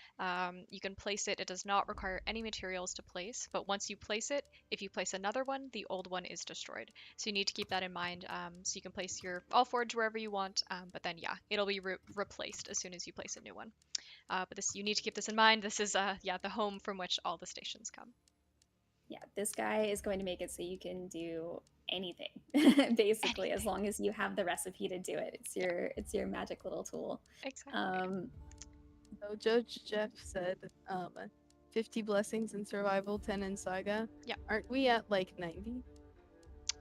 You can place it. It does not require any materials to place, but once you place it, if you place another one, the old one is destroyed. So you need to keep that in mind. So you can place your all forge wherever you want, but then yeah, it'll be replaced as soon as you place a new one. But this, you need to keep this in mind. This is yeah, the home from which all the stations come. Yeah, this guy is going to make it so you can do anything basically, as Anything. long as you have the recipe to do it. Yeah, It's your magic little tool. exactly. um So Judge Jeff said, 50 blessings in survival, 10 in saga. Yeah, Aren't we at like 90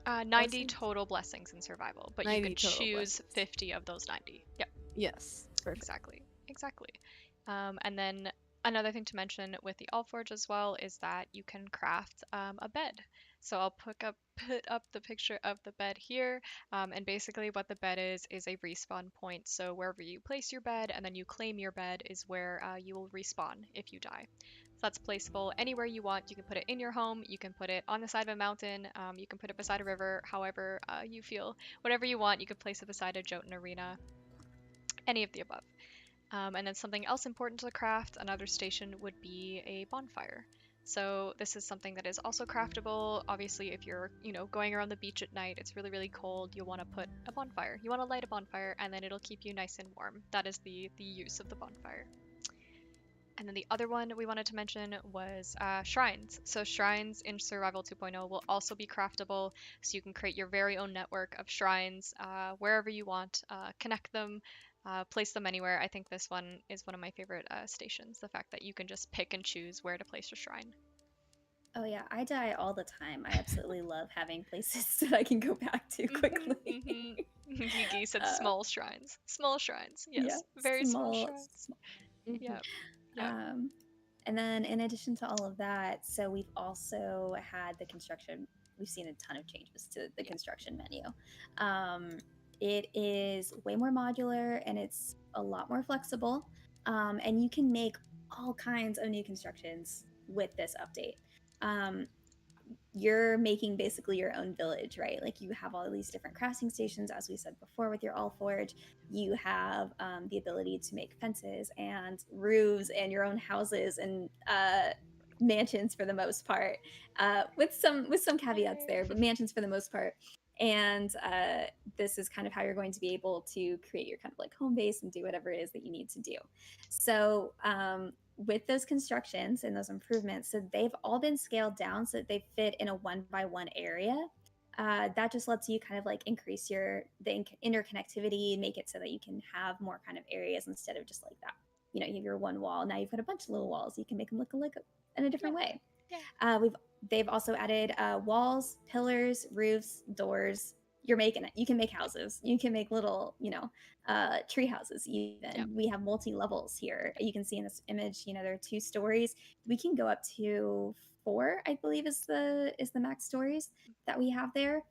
90 blessings? total blessings in survival, but you 90 could total choose blessings. 50 of those 90. Yep. Yes, perfect. Exactly, exactly. And then another thing to mention with the Allforge as well is that you can craft a bed. So I'll put up the picture of the bed here. And basically what the bed is a respawn point. So wherever you place your bed and then you claim your bed is where you will respawn if you die. So that's placeable anywhere you want. You can put it in your home. You can put it on the side of a mountain. You can put it beside a river, however you feel. Whatever you want, you could place it beside a Jotun arena. Any of the above. And then something else important to the craft, another station would be a bonfire. So this is something that is also craftable. Obviously, if you're, going around the beach at night, it's really, really cold. You'll want to put a bonfire. You want to light a bonfire, and then it'll keep you nice and warm. That is the use of the bonfire. And then the other one we wanted to mention was shrines. So shrines in Survival 2.0 will also be craftable, so you can create your very own network of shrines wherever you want, connect them, place them anywhere. I think this one is one of my favorite stations. The fact that you can just pick and choose where to place your shrine. Oh yeah, I die all the time. I absolutely love having places that I can go back to Mhm, quickly. mhm. Gigi said uh, small shrines. Small shrines. yeah, Yes, very small small, shrines. Mhm. Yep. Yep. um, and then in addition to all of that, so we've also had the construction. We've seen a ton of changes to the Yeah. construction menu. Um, it is way more modular and it's a lot more flexible. And you can make all kinds of new constructions with this update. Um, you're making basically your own village, right? Like you have all these different crafting stations, as we said before, with your All Forge. You have the ability to make fences and roofs and your own houses and mansions for the most part, with some caveats Yay. there, but mansions for the most part. And this is kind of how you're going to be able to create your kind of like home base and do whatever it is that you need to do. So with those constructions and those improvements, so they've all been scaled down so that they fit in a 1 by 1 area. That just lets you kind of like increase the interconnectivity, make it so that you can have more kind of areas instead of just like that. You know, you have your one wall. Now you've got a bunch of little walls. You can make them look like in a different Yeah. way. Yeah. We've they've also added walls, pillars, roofs, doors. You're making it. You can make houses. You can make little, tree houses. Yep. Even we have multi levels here. You can see in this image. You know, there are 2 stories. We can go up to 4. I believe is the max stories that we have there,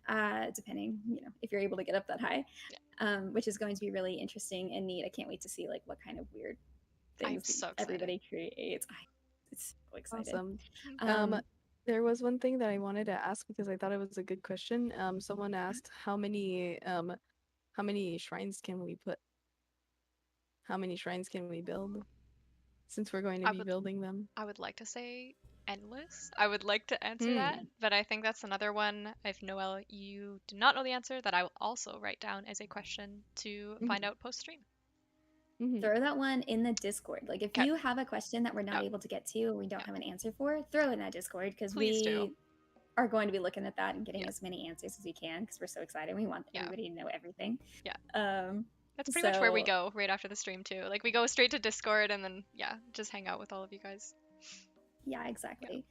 Mhm. depending, if you're able to get up that high, Yeah. which is going to be really interesting and neat. I can't wait to see like what kind of weird I'm things that so excited. everybody creates. It's so excited. Awesome. Mhm. Um, Um, there was one thing that I wanted to ask because I thought it was a good question. Someone asked how many shrines can we put? How many shrines can we build? Since we're going to I be would building them. I would like to say endless. I would like to answer that, Hmm. but I think that's another one. If Noelle, you do not know the answer, that I will also write down as a question to find Hmm. out post stream. Hmm. throw that one in the Discord. Like if Okay. you have a question that we're not Yeah. able to get to or we don't Yeah. have an answer for, throw it in that Discord because Please do. we are going to be looking at that and getting Yeah. as many answers as we can because we're so excited. We want Yeah. everybody to know everything. Yeah. Um, That's pretty much where we so go right after the stream too. Like we go straight to Discord and then yeah, just hang out with all of you guys. yeah, Yeah. exactly.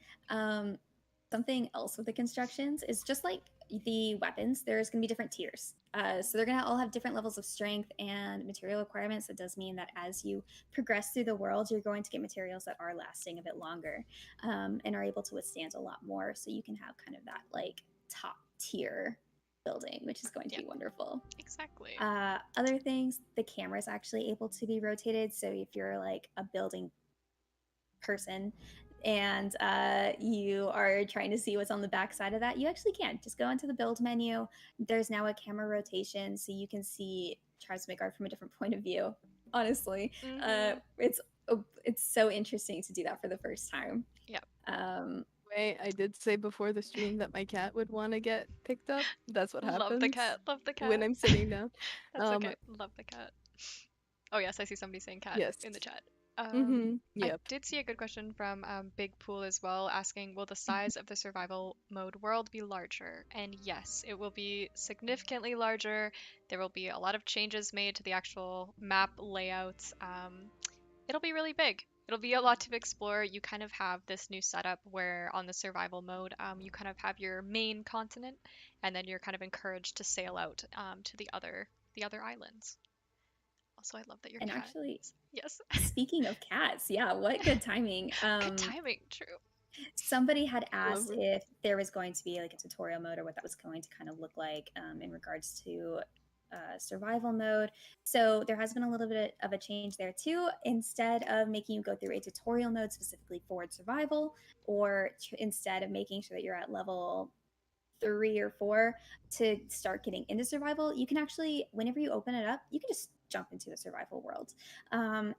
Something else with the constructions is just like the weapons, there's going to be different tiers. So they're going to all have different levels of strength and material requirements. That does mean that as you progress through the world, you're going to get materials that are lasting a bit longer, and are able to withstand a lot more. So you can have kind of that like top tier building, which is going to Yeah. be wonderful. Exactly. Other things, the camera is actually able to be rotated. So if you're like a building person and you are trying to see what's on the back side of that, you actually can just go into the build menu. There's now a camera rotation, so you can see Charles Midgard from a different point of view. Honestly, Mhm. it's so interesting to do that for the first time. Yeah. Um, Wait, I did say before the stream that my cat would want to get picked up. That's what Love the happens cat. Love the when cat. I'm sitting down. That's Um, okay. Love the cat. Oh yes, I see somebody saying cat yes. in the chat. Mm-hmm. I Yep. did see a good question from Big Pool as well, asking, will the size of the survival mode world be larger? And yes, it will be significantly larger. There will be a lot of changes made to the actual map layouts. It'll be really big. It'll be a lot to explore. You kind of have this new setup where on the survival mode, you kind of have your main continent, and then you're kind of encouraged to sail out to the other islands. Also, I love that your and cat. actually, Yes. speaking of cats, yeah, what good timing. Good timing. True. Somebody had Love asked it. if there was going to be like a tutorial mode or what that was going to kind of look like in regards to survival mode. So there has been a little bit of a change there too. Instead of making you go through a tutorial mode specifically for survival, or instead of making sure that you're at level 3 or 4 to start getting into survival, you can actually, whenever you open it up, you can just jump into the survival world.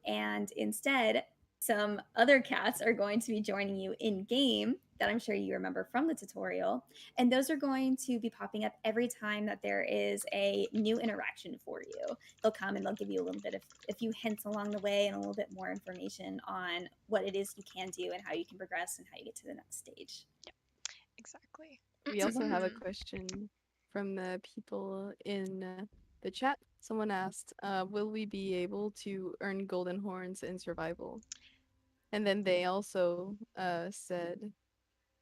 And instead, some other cats are going to be joining you in game that I'm sure you remember from the tutorial. And those are going to be popping up every time that there is a new interaction for you. They'll come and they'll give you a little bit of a few hints along the way and a little bit more information on what it is you can do and how you can progress and how you get to the next stage. Exactly. We also have a question from the people in the chat. Someone asked, will we be able to earn golden horns in survival? And then they also said,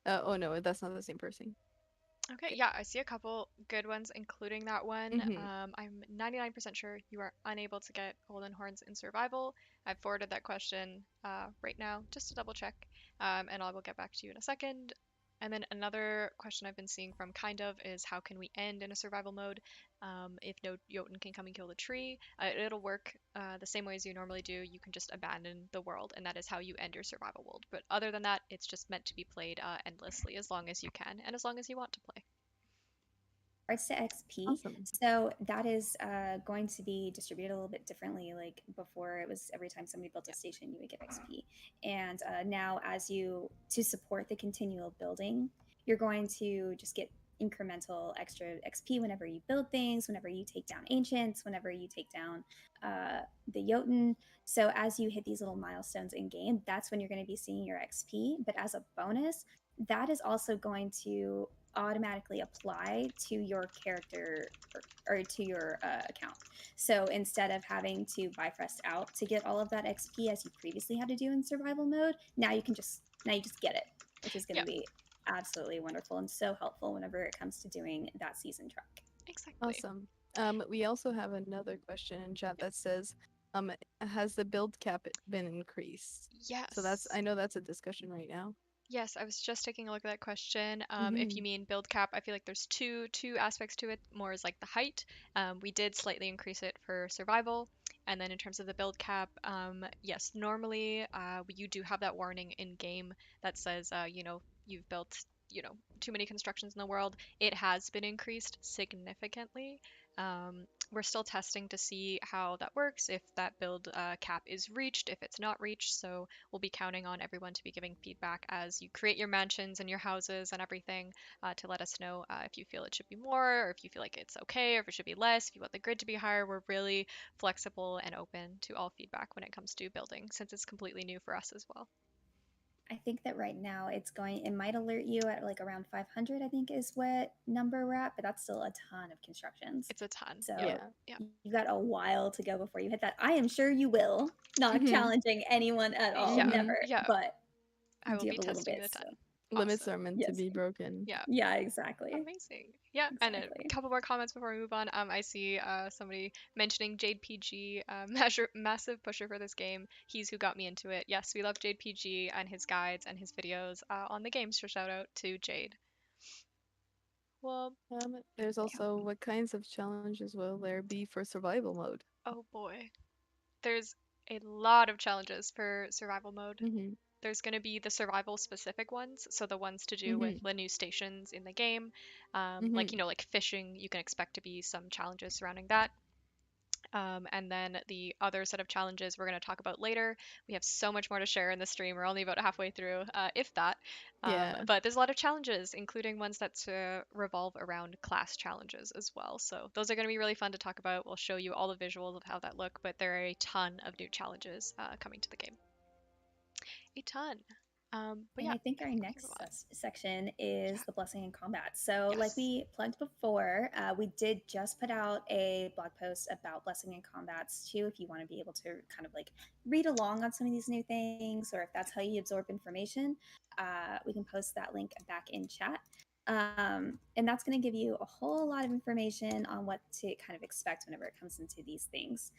oh no, that's not the same person. Okay, yeah, I see a couple good ones, including that one. Mm-hmm. I'm 99% sure you are unable to get golden horns in survival. I've forwarded that question right now just to double check, and I will get back to you in a second. And then another question I've been seeing from kind of is how can we end in a survival mode if no Jotun can come and kill the tree? It'll work the same way as you normally do. You can just abandon the world, and that is how you end your survival world. But other than that, it's just meant to be played endlessly as long as you can and as long as you want to play. Regards to XP, Awesome. so that is going to be distributed a little bit differently. Like before, it was every time somebody built a station, you would get XP. And now, as you to support the continual building, you're going to just get incremental extra XP whenever you build things, whenever you take down ancients, whenever you take down the Jotun. So as you hit these little milestones in game, that's when you're going to be seeing your XP. But as a bonus, that is also going to automatically apply to your character or to your account. So instead of having to bifrost out to get all of that XP as you previously had to do in survival mode, now you just get it, which is going to Yeah, be absolutely wonderful and so helpful whenever it comes to doing that season track. exactly. Awesome. We also have another question in chat that says, has the build cap been increased? So Yes. I know that's a discussion right now. Yes, I was just taking a look at that question. If Mm-hmm. you mean build cap, I feel like there's two aspects to it. More is like the height. We did slightly increase it for survival, and then in terms of the build cap, yes, normally you do have that warning in game that says, you've built, too many constructions in the world. It has been increased significantly. We're still testing to see how that works, if that build cap is reached, if it's not reached. So we'll be counting on everyone to be giving feedback as you create your mansions and your houses and everything to let us know if you feel it should be more or if you feel like it's okay or if it should be less, if you want the grid to be higher. We're really flexible and open to all feedback when it comes to building since it's completely new for us as well. I think that right now it might alert you at like around 500, I think is what number we're at, but that's still a ton of constructions. It's a ton. Yeah. So Yeah. Yeah. you got a while to go before you hit that. I am sure you will. Not Mm-hmm. challenging anyone at all, Yeah. Mm-hmm. never. Yeah. But I you will do be have a little testing bit the still. 10. Limits Awesome. are meant to Yes. be broken. Yeah. Yeah, exactly. Amazing. Yeah, and a Exactly. couple more comments before we move on. I see somebody mentioning Jade PG, massive pusher for this game. He's who got me into it. Yes, we love Jade PG and his guides and his videos on the game. So shout out to Jade. Well, There's also what kinds of challenges will there be for survival mode? oh boy, there's a lot of challenges for survival mode. Mm-hmm. There's going to be the survival specific ones, so the ones to do with Mm-hmm. the new stations in the game. Mm-hmm. Like fishing, you can expect to be some challenges surrounding that. And then the other set of challenges we're going to talk about later. We have so much more to share in the stream. We're only about halfway through, if that. Yeah. But there's a lot of challenges, including ones that revolve around class challenges as well. So those are going to be really fun to talk about. We'll show you all the visuals of how that look, but there are a ton of new challenges coming to the game. A ton. But And yeah, I think I our think we can next move on. section is Yeah. the blessing in combat. So, like Yes. we plugged before, we did just put out a blog post about blessing in combats too. If you want to be able to kind of like read along on some of these new things, or if that's how you absorb information, we can post that link back in chat. And that's going to give you a whole lot of information on what to kind of expect whenever it comes into these things.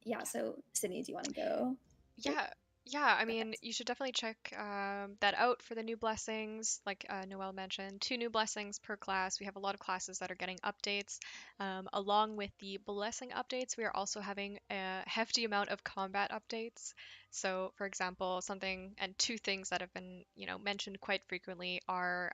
Yeah. So, Sydney, do you want to go? Yeah, yeah. I mean, Perfect. you should definitely check that out for the new blessings. Like Noelle mentioned, 2 new blessings per class. We have a lot of classes that are getting updates. Along with the blessing updates, we are also having a hefty amount of combat updates. So, for example, something and two things that have been, mentioned quite frequently are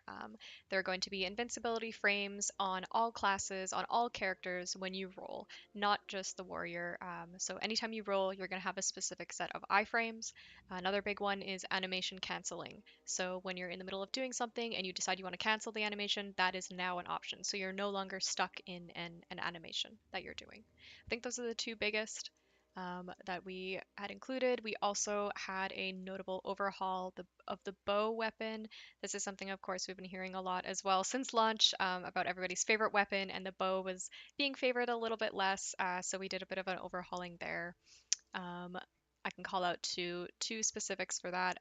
there are going to be invincibility frames on all classes, on all characters when you roll, not just the warrior. So, anytime you roll, you're going to have a specific set of iframes. Another big one is animation canceling. So, when you're in the middle of doing something and you decide you want to cancel the animation, that is now an option. So, you're no longer stuck in an animation that you're doing. I think those are the two biggest that we had included. We also had a notable overhaul of the bow weapon. This is something, of course, we've been hearing a lot as well since launch about everybody's favorite weapon, and the bow was being favored a little bit less. So we did a bit of an overhauling there. Um, I can call out two specifics for that.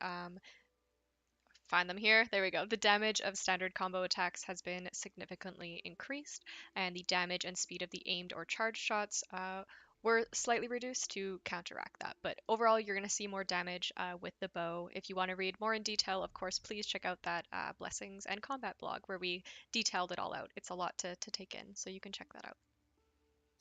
Find them here. There we go. The damage of standard combo attacks has been significantly increased, and the damage and speed of the aimed or charged shots were slightly reduced to counteract that. But overall, you're going to see more damage with the bow. If you want to read more in detail, of course, please check out that Blessings and Combat blog where we detailed it all out. It's a lot to take in, so you can check that out.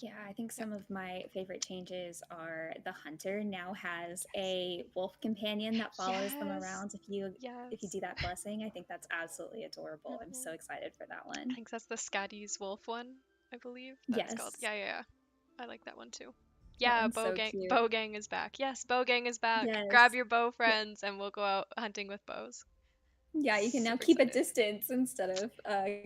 Yeah, I think Yep. some of my favorite changes are the hunter now has a wolf companion that follows them Yes. around if you Yes. do that blessing. I think that's absolutely adorable. I'm Hmm. so excited for that I one. think that's the Scatty's Wolf one, I believe that it's called. Yes. Yeah, yeah, yeah. I like that one too. That Yeah, one's so cute. Bow Gang is back. Yes, Bow Gang is back. Grab Yes. your bow Yeah. friends and we'll go out hunting with bows. Yeah, you can now Super keep a excited. distance instead of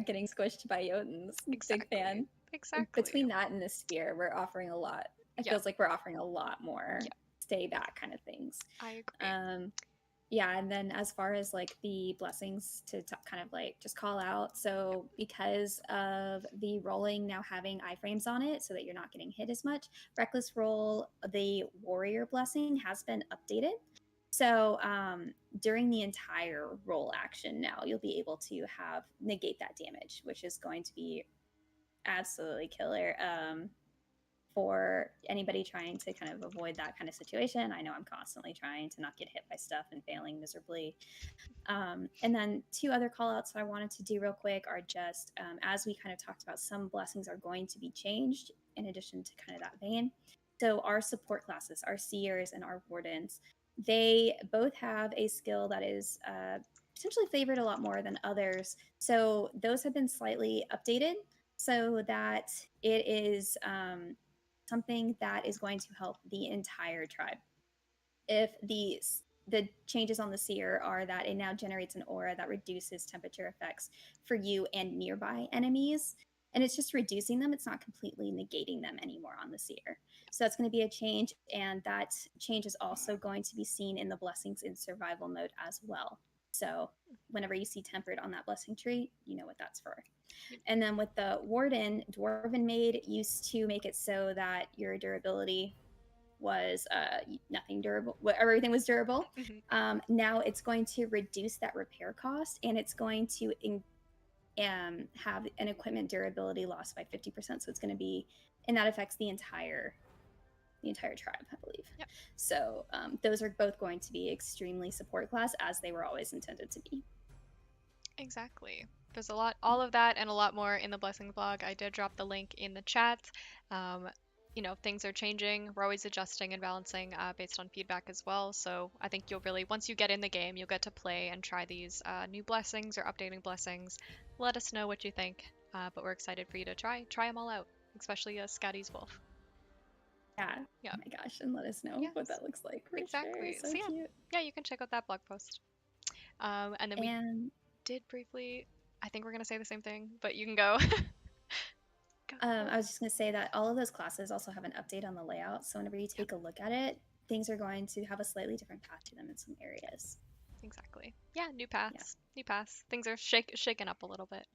getting squished by Jotuns. Big Exactly. fan. Exactly. Between that and the spear, we're offering a lot. It Yeah, feels like we're offering a lot more yeah, stay back kind of things. I agree. Um, yeah, and then as far as like the blessings kind of like just call out, Yeah. so because of the rolling now having iframes on it so that you're not getting hit as much, reckless roll, the warrior blessing has been updated. So during the entire roll action now, you'll be able to have negate that damage, which is going to be absolutely killer. For anybody trying to kind of avoid that kind of situation. I know I'm constantly trying to not get hit by stuff and failing miserably. And then two other call outs that I wanted to do real quick are just as we kind of talked about, some blessings are going to be changed in addition to kind of that vein. So our support classes, our seers and our wardens, they both have a skill that is potentially favored a lot more than others. So those have been slightly updated so that it is something that is going to help the entire tribe. If the changes on the seer are that it now generates an aura that reduces temperature effects for you and nearby enemies, and it's just reducing them, it's not completely negating them anymore on the seer. So that's going to be a change, and that change is also going to be seen in the blessings in survival mode as well. So whenever you see tempered on that blessing tree, you know what that's for. Yep. And then with the warden, dwarven maid used to make it so that your durability was nothing durable, everything was durable. Mhm. Now it's going to reduce that repair cost, and it's going to have an equipment durability loss by 50%. So it's going to be, and that affects the entire tribe, I believe. Yep. So those are both going to be extremely support class as they were always intended to be. Exactly. There's a lot, all of that and a lot more in the Blessings blog. I did drop the link in the chat. Um, things are changing. We're always adjusting and balancing based on feedback as well. So I think you'll really, once you get in the game, you'll get to play and try these new blessings or updating blessings. Let us know what you think. But we're excited for you to try them all out, especially Scotty's Wolf. Yeah. Yeah. Oh my gosh. And let us know what Yes. that looks like for sure. Exactly. So So cute. yeah, you can check out that blog post. And then we And did briefly. I think we're gonna say the same thing, but you can go. Go, go. I was just going to say that all of those classes also have an update on the layout. So whenever you Yeah, take a look at it, things are going to have a slightly different path to them in some areas. exactly. Yeah, new Yeah. paths. New paths. Things are shaken up a little bit.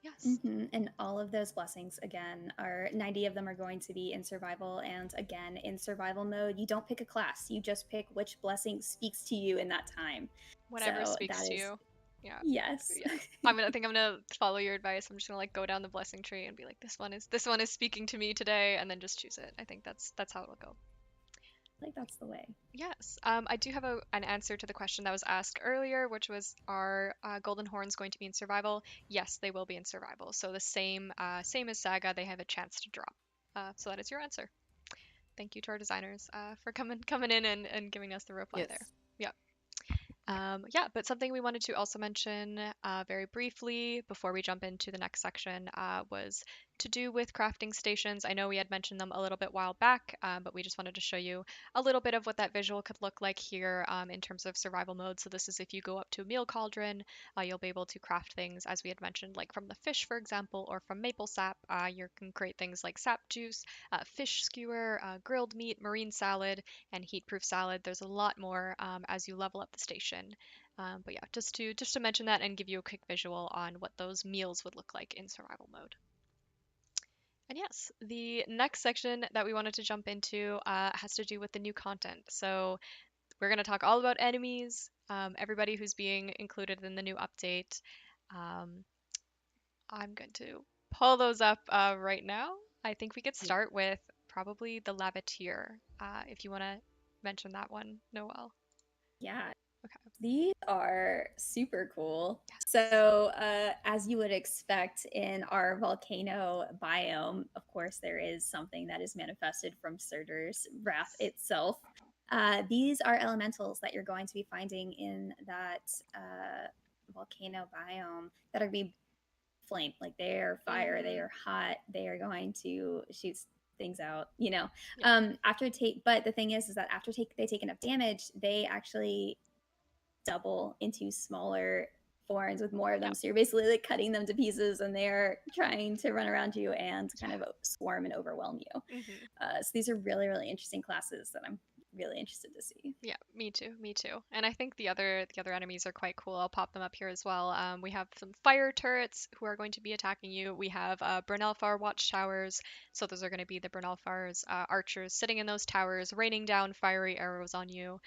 Yes. And all of those blessings, again, are 90 of them are going to be in survival. And again, in survival mode, you don't pick a class, you just pick which blessing speaks to you in that time. Whatever So speaks that to is, you. Yeah. yes. Yeah. I think I'm gonna follow your advice. I'm just gonna like go down the blessing tree and be like, this one is speaking to me today, and then just choose it. I think that's how it'll go. Like that's the way. Yes, I do have an answer to the question that was asked earlier, which was, are golden horns going to be in survival? Yes, they will be in survival. So the same as Saga, they have a chance to drop. So that is your answer. Thank you to our designers for coming in and giving us the reply there. Yes. Yeah. Yeah, but something we wanted to also mention very briefly before we jump into the next section was to do with crafting stations. I know we had mentioned them a little bit while back, but we just wanted to show you a little bit of what that visual could look like here in terms of survival mode. So this is if you go up to a meal cauldron, you'll be able to craft things, as we had mentioned, like from the fish, for example, or from maple sap. You can create things like sap juice, fish skewer, grilled meat, marine salad, and heat-proof salad. There's a lot more as you level up the station. But yeah, just to mention that and give you a quick visual on what those meals would look like in survival mode. And yes, the next section that we wanted to jump into has to do with the new content. So we're going to talk all about enemies, everybody who's being included in the new update. Um, I'm going to pull those up right now. I think we could Yeah. start with probably the Lavateer, if you want to mention that one, Noel. Yeah, Okay. these are super cool. Yes. So, as you would expect in our volcano biome, of course, there is something that is manifested from Surtur's wrath Yes. itself. These are elementals that you're going to be finding in that volcano biome that are going to be flame. Like they are fire, they Mm-hmm. are hot, they are going to shoot things out, you know. Yeah. After take, but the thing is that after they take enough damage, they actually double into smaller forms with more of Yeah. them. So you're basically like cutting them to pieces, and they're trying to run around you and kind of Yeah. swarm and overwhelm you. Mm-hmm. So these are really, really interesting classes that I'm really interested to see. Yeah, me too, me too. And I think the other enemies are quite cool. I'll pop them up here as well. We have some fire turrets who are going to be attacking you. We have Brunelfar watchtowers. So those are going to be the Brunelfar's archers sitting in those towers, raining down fiery arrows on you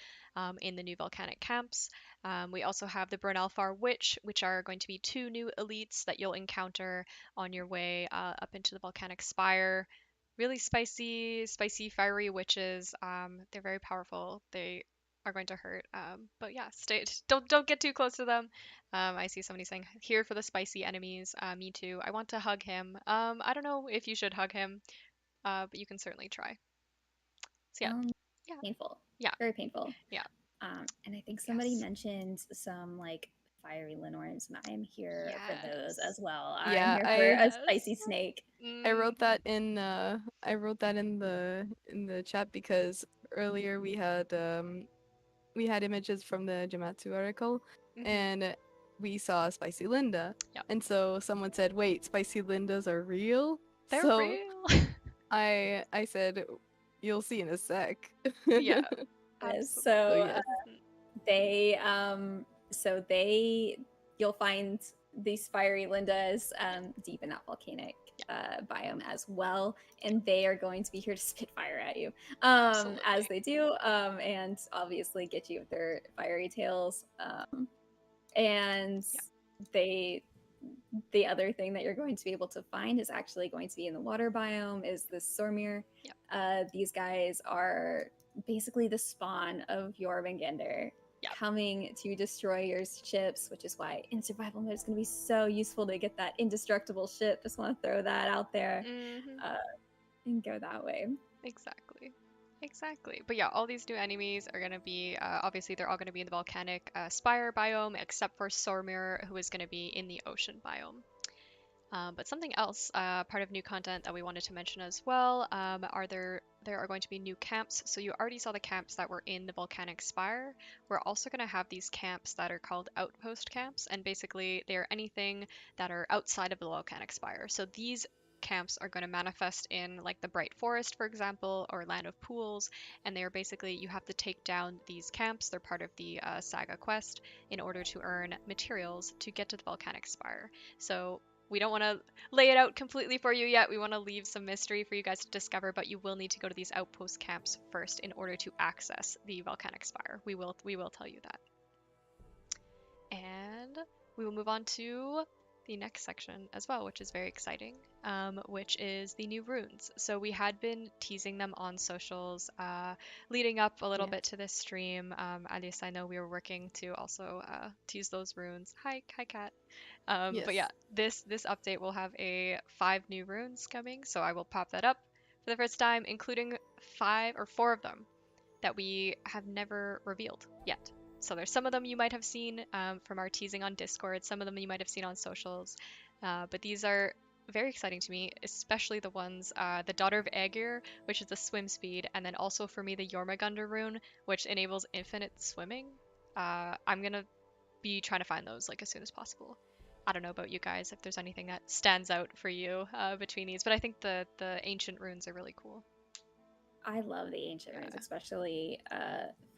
in the new volcanic camps. We also have the Brunelfar witch, which are going to be two new elites that you'll encounter on your way up into the volcanic spire. Really spicy, fiery witches. They're very powerful. They are going to hurt. But yeah, stay. Don't get too close to them. I see somebody saying here for the spicy enemies. Me too. I want to hug him. I don't know if you should hug him. But you can certainly try. So yeah, Um, yeah, painful, yeah, very painful. yeah. And I think somebody Yes, mentioned some like fiery Lenorms, and I am here for those yes, as well. I'm Yeah, here for a yes. spicy snake. I Mm, wrote that in the chat because earlier we had images from the Jamatsu article, mm-hmm. and we saw Spicy Linda. Yep, And so someone said, "Wait, Spicy Lindas are real?" they're So real. I said, "You'll see in a sec." Yeah, So So absolutely. yes. Mhm. they so they you'll find these fiery Lindas Yeah, deep in that volcanic yeah, biome as well, and they are going to be here to spit fire at you, as absolutely. they do, and obviously get you with their fiery tails. And Yeah, they the other thing that you're going to be able to find is actually going to be in the water biome is the Sormir. yeah, These guys are basically the spawn of Jormungandr yeah. coming to destroy your ships, which is why in survival mode it's going to be so useful to get that indestructible ship. Just want to throw that out there, Mm-hmm. uh, and go that way. Exactly. Exactly. But yeah, all these new enemies are going to be obviously they're all going to be in the volcanic spire biome, except for Sormir, who is going to be in the ocean biome. But something else, part of new content that we wanted to mention as well, are there are going to be new camps. So you already saw the camps that were in the volcanic spire. We're also going to have these camps that are called outpost camps, and basically they are anything that are outside of the volcanic spire. So these camps are going to manifest in like the Bright Forest, for example, or Land of Pools, and they are basically you have to take down these camps. They're part of the saga quest in order to earn materials to get to the volcanic spire. So we don't want to lay it out completely for you yet. We want to leave some mystery for you guys to discover, but you will need to go to these outpost camps first in order to access the volcanic spire. We will tell you that. And we will move on to the next section as well, which is very exciting, which is the new runes. So we had been teasing them on socials, leading up a little Yes. bit to this stream. At least I know we were working to also tease those runes. Hi, Kat. But Yes. yeah, this update will have a 5 new runes coming, so I will pop that up for the first time, including 4 of them that we have never revealed yet. So there's some of them you might have seen from our teasing on Discord, some of them you might have seen on socials, but these are very exciting to me, especially the ones, the Daughter of Aegir, which is the swim speed, and then also for me the Jormungandr rune, which enables infinite swimming. I'm gonna be trying to find those like as soon as possible. I don't know about you guys if there's anything that stands out for you between these, but I think the ancient runes are really cool. I love the ancient runes, Yeah. especially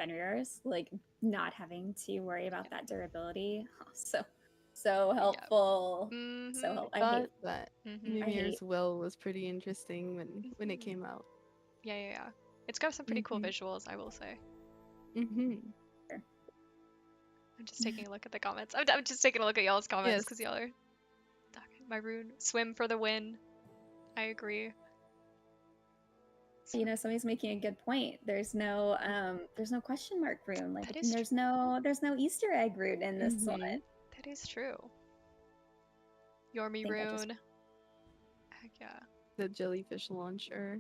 Fenrir's, like not having to worry about that durability. Oh, so helpful. Mhm. So helpful. I thought that Mhm. Mimir's Will was pretty interesting when it Mhm. came out. Yeah. It's got some pretty cool Mhm. visuals, I will say. Mhm. I'm just taking a look at the comments. I'm just taking a look at y'all's comments Yes. because y'all are talking. My rune, swim for the win. I agree. You know, somebody's making a good point. There's no question mark rune. Like That is there's no Easter egg rune in this one. Mhm. That is true. Yormi I think I just- rune. Heck yeah. The jellyfish launcher.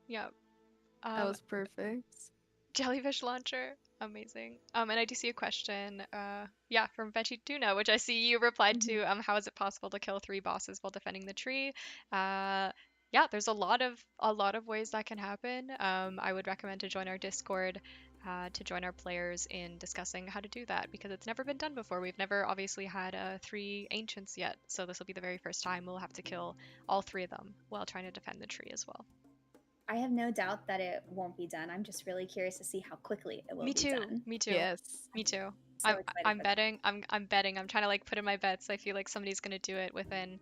Yeah. That was perfect. Jellyfish launcher. Amazing. And I do see a question, from Veggie Tuna, which I see you replied to. How is it possible to kill 3 bosses while defending the tree? Yeah, there's a lot of ways that can happen. I would recommend to join our Discord, to join our players in discussing how to do that because it's never been done before. We've never obviously had 3 ancients yet, so this will be the very first time we'll have to kill all 3 of them while trying to defend the tree as well. I have no doubt that it won't be done. I'm just really curious to see how quickly it will Me be too. done. Me too. Yes. Me too. So excited I'm for that. betting. I'm betting. I'm trying to like put in my bets. I feel like somebody's gonna do it within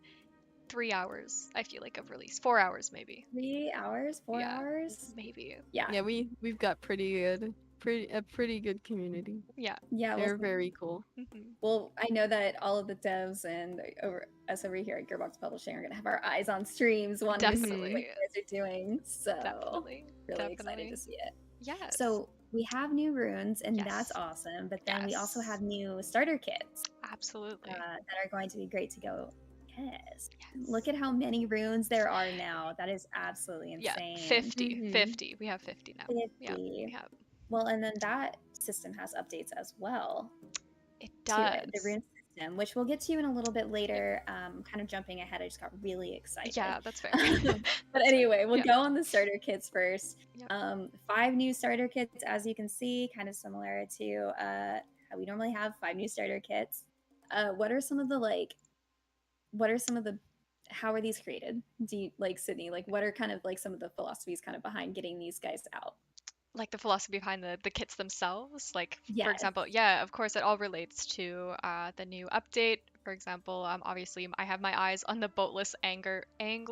3 hours. I feel like of release. 4 hours maybe. 3 hours, 4 Yeah. hours? Maybe. Yeah. Yeah, we've got a pretty good community. Yeah. Yeah, They're very cool. well, I know that all of the devs and us over here at Gearbox Publishing are going to have our eyes on streams wanting to see what Definitely. you guys are doing. So Definitely. really excited to see it. Yes. So we have new runes, and that's Yes. awesome. But then we also Yes. have new starter kits Absolutely. that are going to be great to go. Yes. Yes. Look at how many runes there are now. That is absolutely insane. 50. Mhm. 50. We have 50 now. 50. Yeah. We have. Well, and then that system has updates as well. It To does. it, the rune system, which we'll get to in a little bit later. Kind of jumping ahead, I just got really excited. Yeah, that's fair. But anyway, we'll Yeah. go on the starter kits first. Yep. 5 new starter kits, as you can see, kind of similar to how we normally have 5 new starter kits. What are some of the how are these created? Do you like Sydney? Like, what are kind of like some of the philosophies kind of behind getting these guys out? Like the philosophy behind the kits themselves. Like, for Yes. example, yeah, of course, it all relates to the new update. For example, obviously, I have my eyes on the boatless anger. Can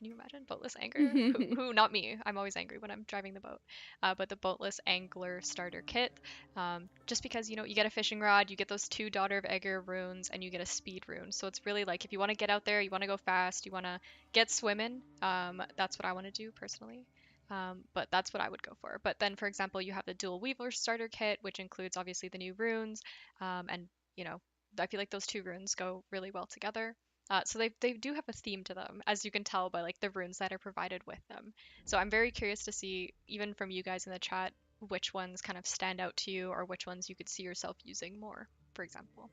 you imagine boatless anger? Who? Not me. I'm always angry when I'm driving the boat. But the boatless angler starter kit, just because you get a fishing rod, you get those 2 Daughter of Aegir runes, and you get a speed rune. So it's really like if you want to get out there, you want to go fast, you want to get swimming. That's what I want to do personally. But that's what I would go for. But then, for example, you have the Dual Weaver starter kit, which includes obviously the new runes, and I feel like those 2 runes go really well together. So they do have a theme to them, as you can tell by like the runes that are provided with them. So I'm very curious to see, even from you guys in the chat, which ones kind of stand out to you, or which ones you could see yourself using more, for example.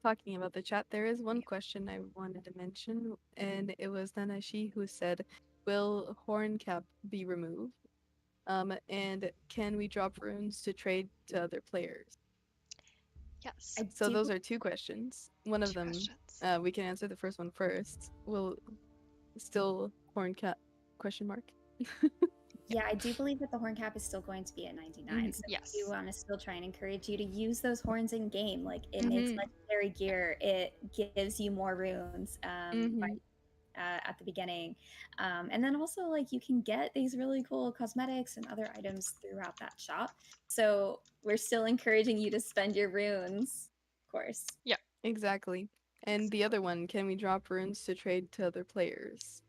Talking about the chat, there is one question I wanted to mention, and it was Nanashi who said, "Will Horncap be removed? And can we drop runes to trade to other players?" Yes. So those are 2 questions. One of 2 them, questions. we can answer the first one first. Will still Horncap question mark? Yeah, I do believe that the horn cap is still going to be at 99. So Yes. we do want to still try and encourage you to use those horns in game. Like it makes legendary gear. It gives you more runes at the beginning, and then also like you can get these really cool cosmetics and other items throughout that shop. So we're still encouraging you to spend your runes, of course. Yeah. Exactly. And the other one, can we drop runes to trade to other players?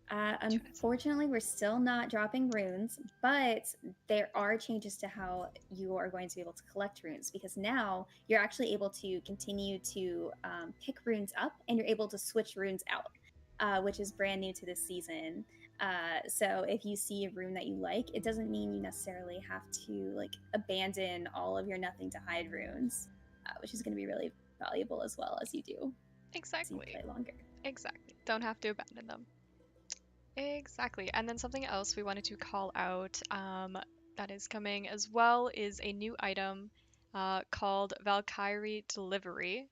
Unfortunately, we're still not dropping runes, but there are changes to how you are going to be able to collect runes because now you're actually able to continue to pick runes up and you're able to switch runes out. which is brand new to this season. So if you see a rune that you like, it doesn't mean you necessarily have to like abandon all of your nothing to hide runes, which is going to be really valuable as well as you Exactly. play longer. Exactly. Don't have to abandon them. Exactly. And then something else we wanted to call out that is coming as well is a new item called Valkyrie Delivery.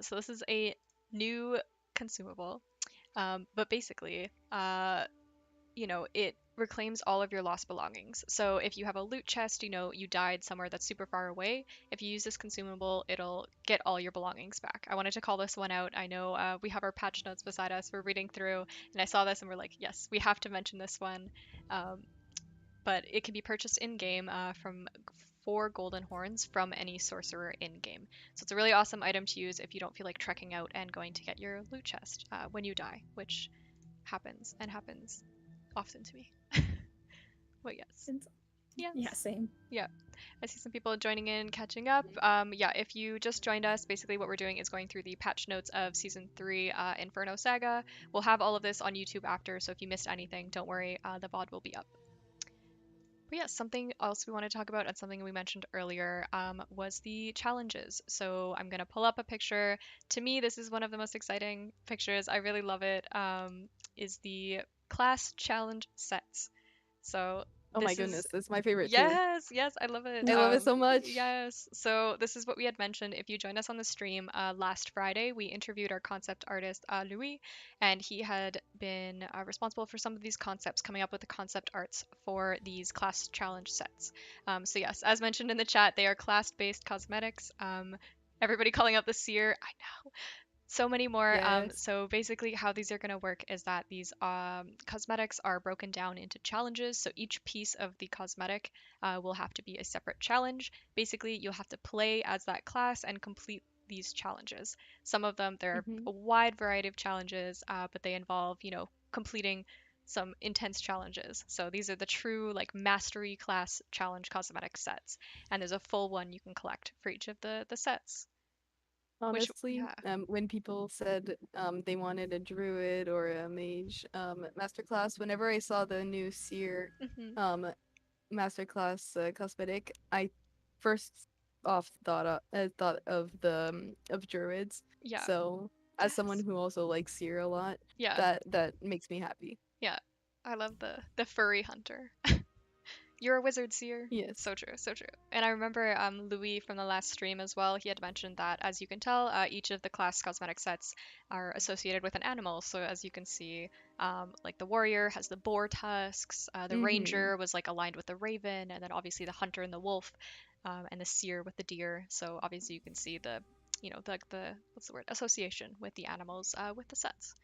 So this is a new consumable, but basically, it reclaims all of your lost belongings. So if you have a loot chest, you died somewhere that's super far away, if you use this consumable, it'll get all your belongings back. I wanted to call this one out. I know we have our patch notes beside us. We're reading through, and I saw this and we're like, yes, we have to mention this one. Um, but it can be purchased in game from 4 golden horns from any sorcerer in game. So it's a really awesome item to use if you don't feel like trekking out and going to get your loot chest when you die, which happens and happens often to me. But yes. And yeah, Yes. same. Yeah. I see some people joining in, catching up. Yeah, if you just joined us, basically what we're doing is going through the patch notes of Season 3 Inferno Saga. We'll have all of this on YouTube after, so if you missed anything, don't worry, the VOD will be up. But yeah, something else we want to talk about and something we mentioned earlier was the challenges. So I'm going to pull up a picture. To me, this is one of the most exciting pictures. I really love it. Is the class challenge sets. So Oh my this is goodness, that's my favorite too. yes, yes, I love it. I love it so much. Yes. So this is what we had mentioned. If you joined us on the stream last Friday, we interviewed our concept artist Louis, and he had been responsible for some of these concepts, coming up with the concept arts for these class challenge sets. So yes, as mentioned in the chat, they are class-based cosmetics. Everybody calling out the seer. I know so many more. Yes. So basically, how these are going to work is that these cosmetics are broken down into challenges. So each piece of the cosmetic will have to be a separate challenge. Basically, you'll have to play as that class and complete these challenges. Some of them, there are Hmm. a wide variety of challenges, but they involve, completing some intense challenges. So these are the true like mastery class challenge cosmetic sets, and there's a full one you can collect for each of the sets. Which Honestly, yeah. when people said they wanted a druid or a mage masterclass, whenever I saw the new seer Hmm. um, masterclass cosmetic, I first off thought of the of druids. Yeah. So as someone Yes. who also likes seer a lot, Yeah. that makes me happy. Yeah. I love the furry hunter. You're a wizard seer. Yes. So true, so true. And I remember Louis from the last stream as well. He had mentioned that, as you can tell, each of the class cosmetic sets are associated with an animal. So as you can see, like the warrior has the boar tusks, the Mm-hmm. ranger was like aligned with the raven, and then obviously the hunter and the wolf, and the seer with the deer. So obviously you can see the what's the word, association with the animals with the sets.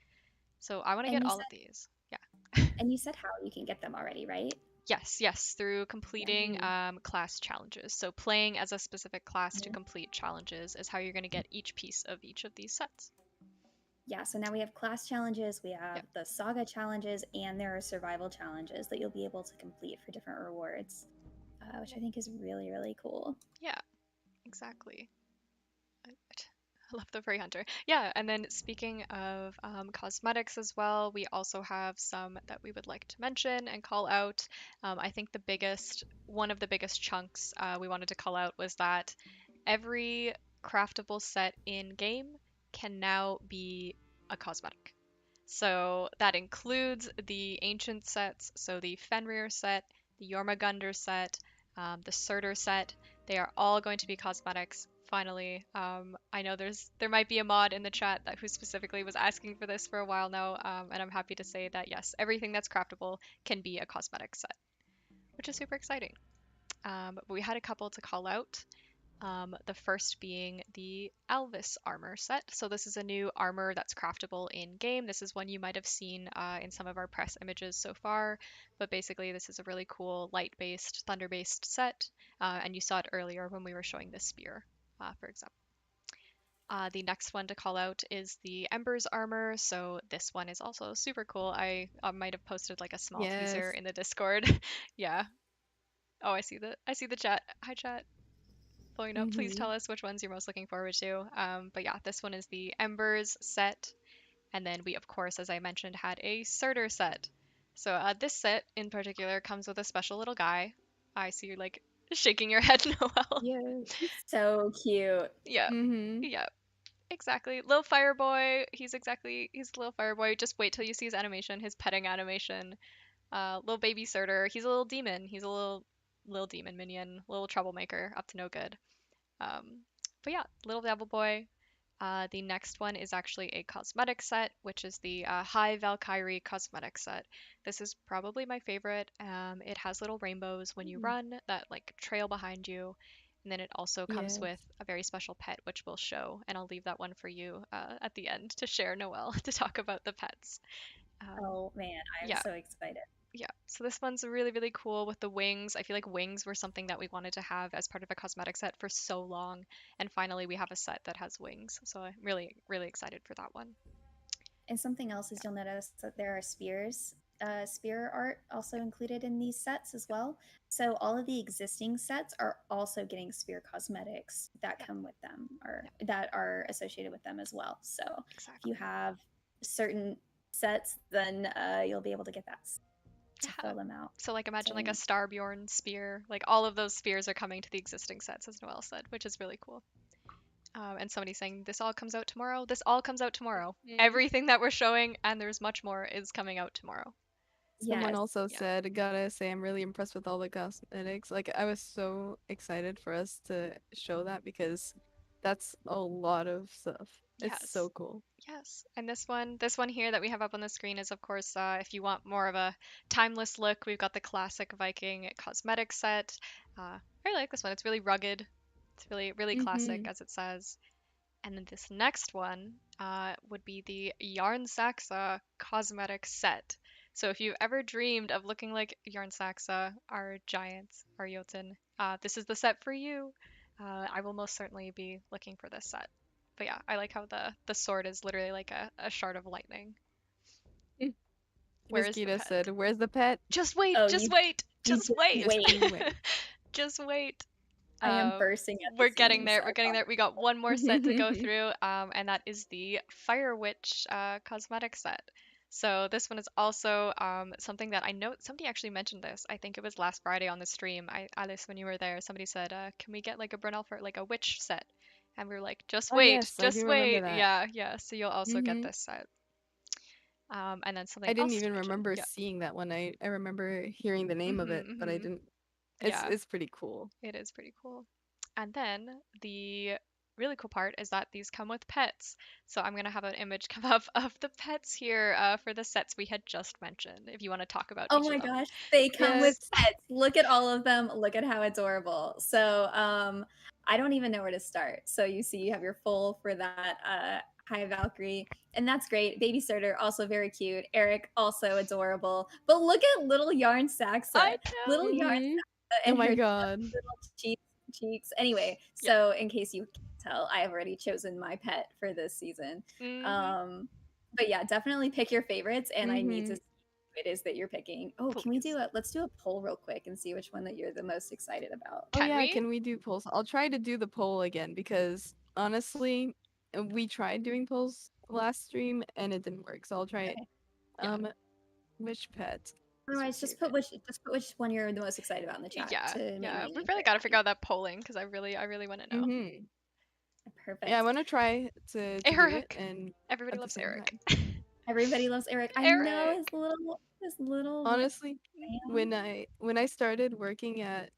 So I want to And get you all of said these. Yeah. and you said how you can get them already, right? Yes, yes, through Yeah. completing class challenges. So playing as a specific class to Mhm. complete challenges is how you're going to get each piece of each of these sets. Yeah, so now we have class challenges, we Yeah, have the saga challenges, and there are survival challenges that you'll be able to complete for different rewards, which I think is really, really cool. yeah, exactly. I love the Prey Hunter. Yeah, and then speaking of cosmetics as well, we also have some that we would like to mention and call out. I think one of the biggest chunks we wanted to call out was that every craftable set in game can now be a cosmetic. So that includes the ancient sets, so the Fenrir set, the Jormungandr set, the Surtur set. They are all going to be cosmetics. Finally, I know there might be a mod in the chat that who specifically was asking for this for a while now, and I'm happy to say that yes, everything that's craftable can be a cosmetic set, which is super exciting. But we had a couple to call out. The first being the Alvis armor set. So this is a new armor that's craftable in game. This is one you might have seen in some of our press images so far, but basically this is a really cool light-based, thunder-based set, and you saw it earlier when we were showing the spear, for example. The next one to call out is the Embers armor. So this one is also super cool. I might have posted like a small teaser Yes. in the Discord. Yeah. Oh, I see the chat. Hi chat. Blowing up. Please Mm-hmm. tell us which ones you're most looking forward to. But yeah, this one is the Embers set, And then we, of course, as I mentioned, had a Surtur set. So this set in particular comes with a special little guy. I see you like shaking your head, Noel. Yeah. So cute. Yeah, Mm-hmm. yeah, exactly. Little fire boy. He's a little fire boy. Just wait till you see his animation, his petting animation. Little baby Surtur. He's a little demon. He's a little demon minion, little troublemaker, up to no good. Um, but yeah, little devil boy. The next one is actually a cosmetic set, which is the High Valkyrie cosmetic set. This is probably my favorite. It has little rainbows when you run that like trail behind you. And then it also comes Yes. with a very special pet, which we'll show. And I'll leave that one for you at the end to share, Noel, to talk about the pets. Um, Oh man, I'm yeah, so excited. yeah. So this one's really, really cool with the wings. I feel like wings were something that we wanted to have as part of a cosmetic set for so long. And finally, we have a set that has wings. So I'm really, really excited for that one. And something else is you'll notice that there are spears, spear art also included in these sets as well. So all of the existing sets are also getting spear cosmetics that Yep, come with them or yep, that are associated with them as well. So if you exactly. have certain sets, then you'll be able to get that to Yeah. fill them out. So like imagine So like a neat. Starbjorn spear. Like all of those spears are coming to the existing sets, as Noelle said, which is really cool. And somebody's saying this all comes out tomorrow. This all comes out tomorrow. Mhm. Everything that we're showing, and there's much more, is coming out tomorrow. Someone Yes. also Yeah. said, gotta say, I'm really impressed with all the cosmetics. Like, I was so excited for us to show that because that's a lot of stuff. It's so Yes. cool. Yes. And this one here that we have up on the screen is, of course, if you want more of a timeless look, we've got the classic Viking cosmetic set. I really like this one. It's really rugged. It's really, really classic, Mm-hmm. as it says. And then this next one would be the Yarn Saxa cosmetic set. So if you've ever dreamed of looking like Yarn Saxa, our giant, our Jotun, this is the set for you. I will most certainly be looking for this set. But yeah, I like how the sword is literally like a shard of lightning. Where is the Mosquito pet? said, where's the pet? Just wait, Oh, just wait, you just just wait, Just wait. you wait. just wait. I am Um, bursting at the we're getting seams. there. We're I getting promise. there. We got one more set to go through, and that is the Fire Witch cosmetic set. So this one is also something that I know somebody actually mentioned this. I think it was last Friday on the stream. Alice, when you were there, somebody said, "Can we get like a Brunel for like a witch set?" And we were like, "Just Oh, wait, yes, I do just remember wait." that. Yeah, yeah. So you'll also get Mm-hmm. this set. And then something I didn't else to even mention. remember Yeah. seeing that one. I remember hearing the name of Mhm. it, but I Mhm. didn't. Yeah. It's pretty cool. It is pretty cool. And then the really cool part is that these come with pets. So I'm going to have an image come up of the pets here for the sets we had just mentioned, if you want to talk about Oh each of my them. gosh, they come with Yes. pets. Look at all of them. Look at how adorable. So, I don't even know where to start. So you see, you have your full for that High Valkyrie, and that's great. Baby Surtur also very cute. Eric also adorable. But look at little Yarn I Saxa, little know. Yarn Mm-hmm. Saxa, Oh and my her god. little cheeks. Anyway, Yeah. so in case you can't tell, I have already chosen my pet for this season. Mhm. Um, but yeah, definitely pick your favorites, and I need Mm-hmm. to it is that you're picking. Oh, can we do Please. a let's do a poll real quick and see which one that you're the most excited about. Oh Can yeah, we? can we do polls? I'll try to do the poll again because honestly, we tried doing polls last stream and it didn't work. So I'll try it. Okay. Yeah. Um, which pet is your Otherwise, favorite? just put which one you're the most excited about in the chat Yeah. to make Yeah. me We've really very got to figure happy. out that polling because I really want to know. Mm-hmm. Yeah, I Perfect. want to try to do it Eric. and Everybody at the loves same Eric. time. Everybody loves Eric. I know Eric. his little Honestly, lamb. when I started working at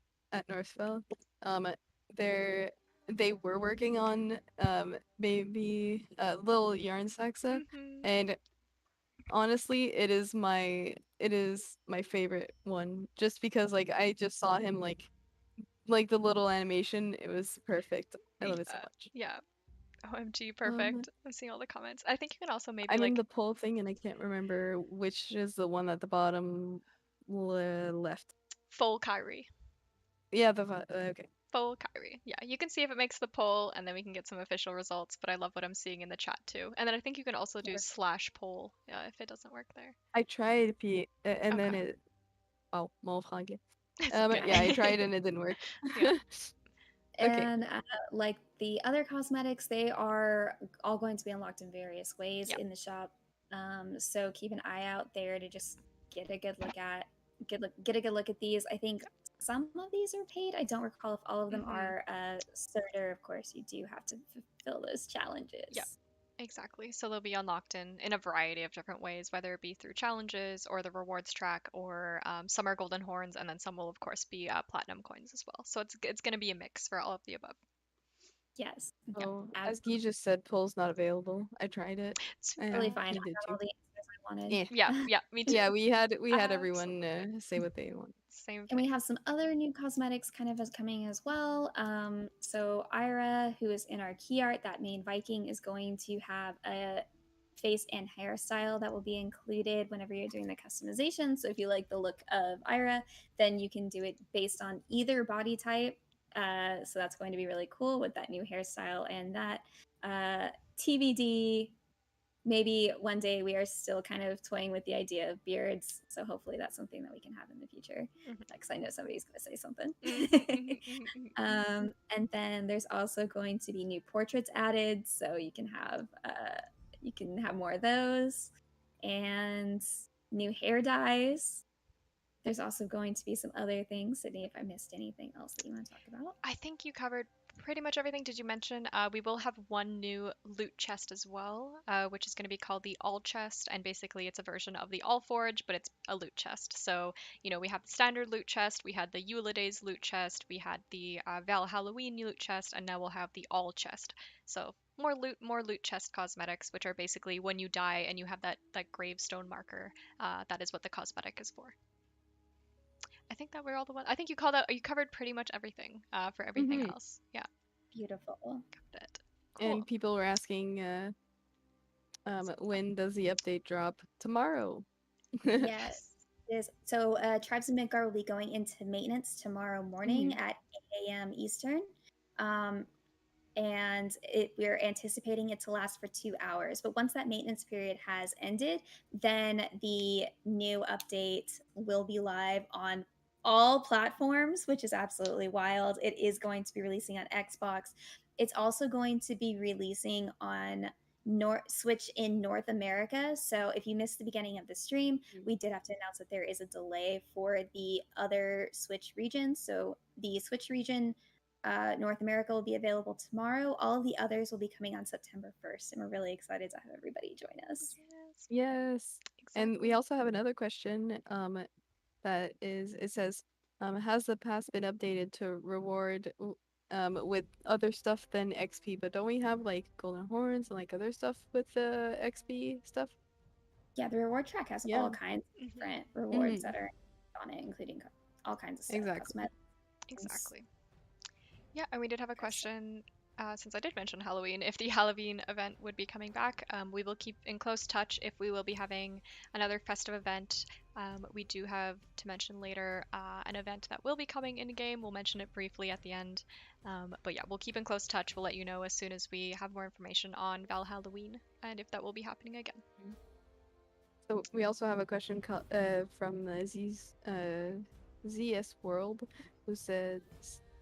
Northville, um, there they were working on baby little yarn saxa, Mhm. and honestly, it is my favorite one just because like I just saw him like the little animation. It was perfect. I love it so Yeah. much. Yeah. OMG, Um, perfect. I'm seeing all the comments. I think you can also maybe I'm in like the poll thing and I can't remember which is the one at the bottom left. full Kyrie. Yeah, okay. Full Kyrie. Yeah, you can see if it makes the poll and then we can get some official results, but I love what I'm seeing in the chat too. And then I think you can also do slash poll if it doesn't work there. I tried and then Okay. it oh, mon franglais. It's okay. Yeah, I tried and it didn't work. Yeah. Okay. And like the other cosmetics, they are all going to be unlocked in various ways Yeah. in the shop. So keep an eye out there to just get a good look at get a good look at these. I think some of these are paid. I don't recall if all of them Hmm. are. Surtur, of course, you do have to fulfill those Yeah, challenges. exactly. So they'll be unlocked in a variety of different ways, whether it be through challenges or the rewards track, or some are golden horns, and then some will of course be platinum coins as well. So it's going to be a mix for all of the above. Yes, yep, Oh, as Guy absolutely. just said, poll's not available. I tried it, It's, Totally and fine. he I did got too. all the answers I wanted. Yeah, yeah, yeah, me too. yeah. We had everyone Absolutely. say what they want. Same And we thing. have some other new cosmetics kind of as coming as well. So Ira, who is in our key art, that main Viking, is going to have a face and hairstyle that will be included whenever you're doing the customization. So if you like the look of Ira, then you can do it based on either body type. So that's going to be really cool with that new hairstyle and that. TBD, maybe one day we are still kind of toying with the idea of beards. So hopefully that's something that we can have in the future Hmm. because I know somebody's going to say something. Hmm. Hmm. Hmm. And then there's also going to be new portraits added, so you can have more of those, and new hair dyes. There's also going to be some other things. Sydney, if I missed anything else that you want to talk about. I think you covered pretty much everything. Did you mention we will have one new loot chest as well, which is going to be called the All Chest, and basically it's a version of the All Forge, but it's a loot chest. So we have the standard loot chest, we had the Eula Days loot chest, we had the Val Halloween loot chest, and now we'll have the All Chest. So more loot chest cosmetics, which are basically when you die and you have that gravestone marker. That is what the cosmetic is for. I think that we're all the one. I think you covered pretty much everything for everything Hmm. else. Yeah, Beautiful. got it. Cool. And people were asking, when does the update drop? Tomorrow. Yes. Yes. It is. So Tribes of Midgard will be going into maintenance tomorrow morning Hmm. at 8 a.m. Eastern. Um, and we're anticipating it to last for 2 hours. But once that maintenance period has ended, then the new update will be live on all platforms, which is absolutely wild. It is going to be releasing on Xbox. It's also going to be releasing on Switch in North America. So if you missed the beginning of the stream, we did have to announce that there is a delay for the other Switch regions. So the Switch region North America will be available tomorrow. All of the others will be coming on September 1st, and we're really excited to have everybody join us. Yes. Yes. And we Exactly. also have another question. That is, it says, has the pass been updated to reward with other stuff than XP? But don't we have like golden horns and like other stuff with the XP stuff? Yeah, the reward track has Yeah. all kinds of Hmm. different rewards Hmm. that are on it, including all kinds of stuff, Exactly. cosmetics. Exactly. Yeah, and we did have a Chris. question, since I did mention Halloween, if the Halloween event would be coming back. We will keep in close touch if we will be having another festive event. We do have to mention later an event that will be coming in game. We'll mention it briefly at the end. But yeah, we'll keep in close touch. We'll let you know as soon as we have more information on Val Halloween and if that will be happening again. So we also have a question from ZS World, who says,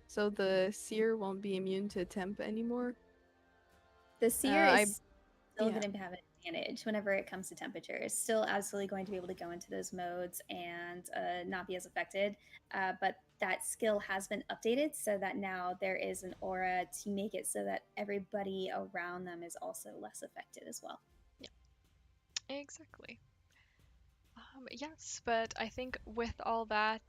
so the seer won't be immune to temp anymore? The seer I is still Yeah. going to have an advantage whenever it comes to temperature. It's still absolutely going to be able to go into those modes and not be as affected. But that skill has been updated so that now there is an aura to make it so that everybody around them is also less affected as well. Yeah, exactly. Yes, but I think with all that,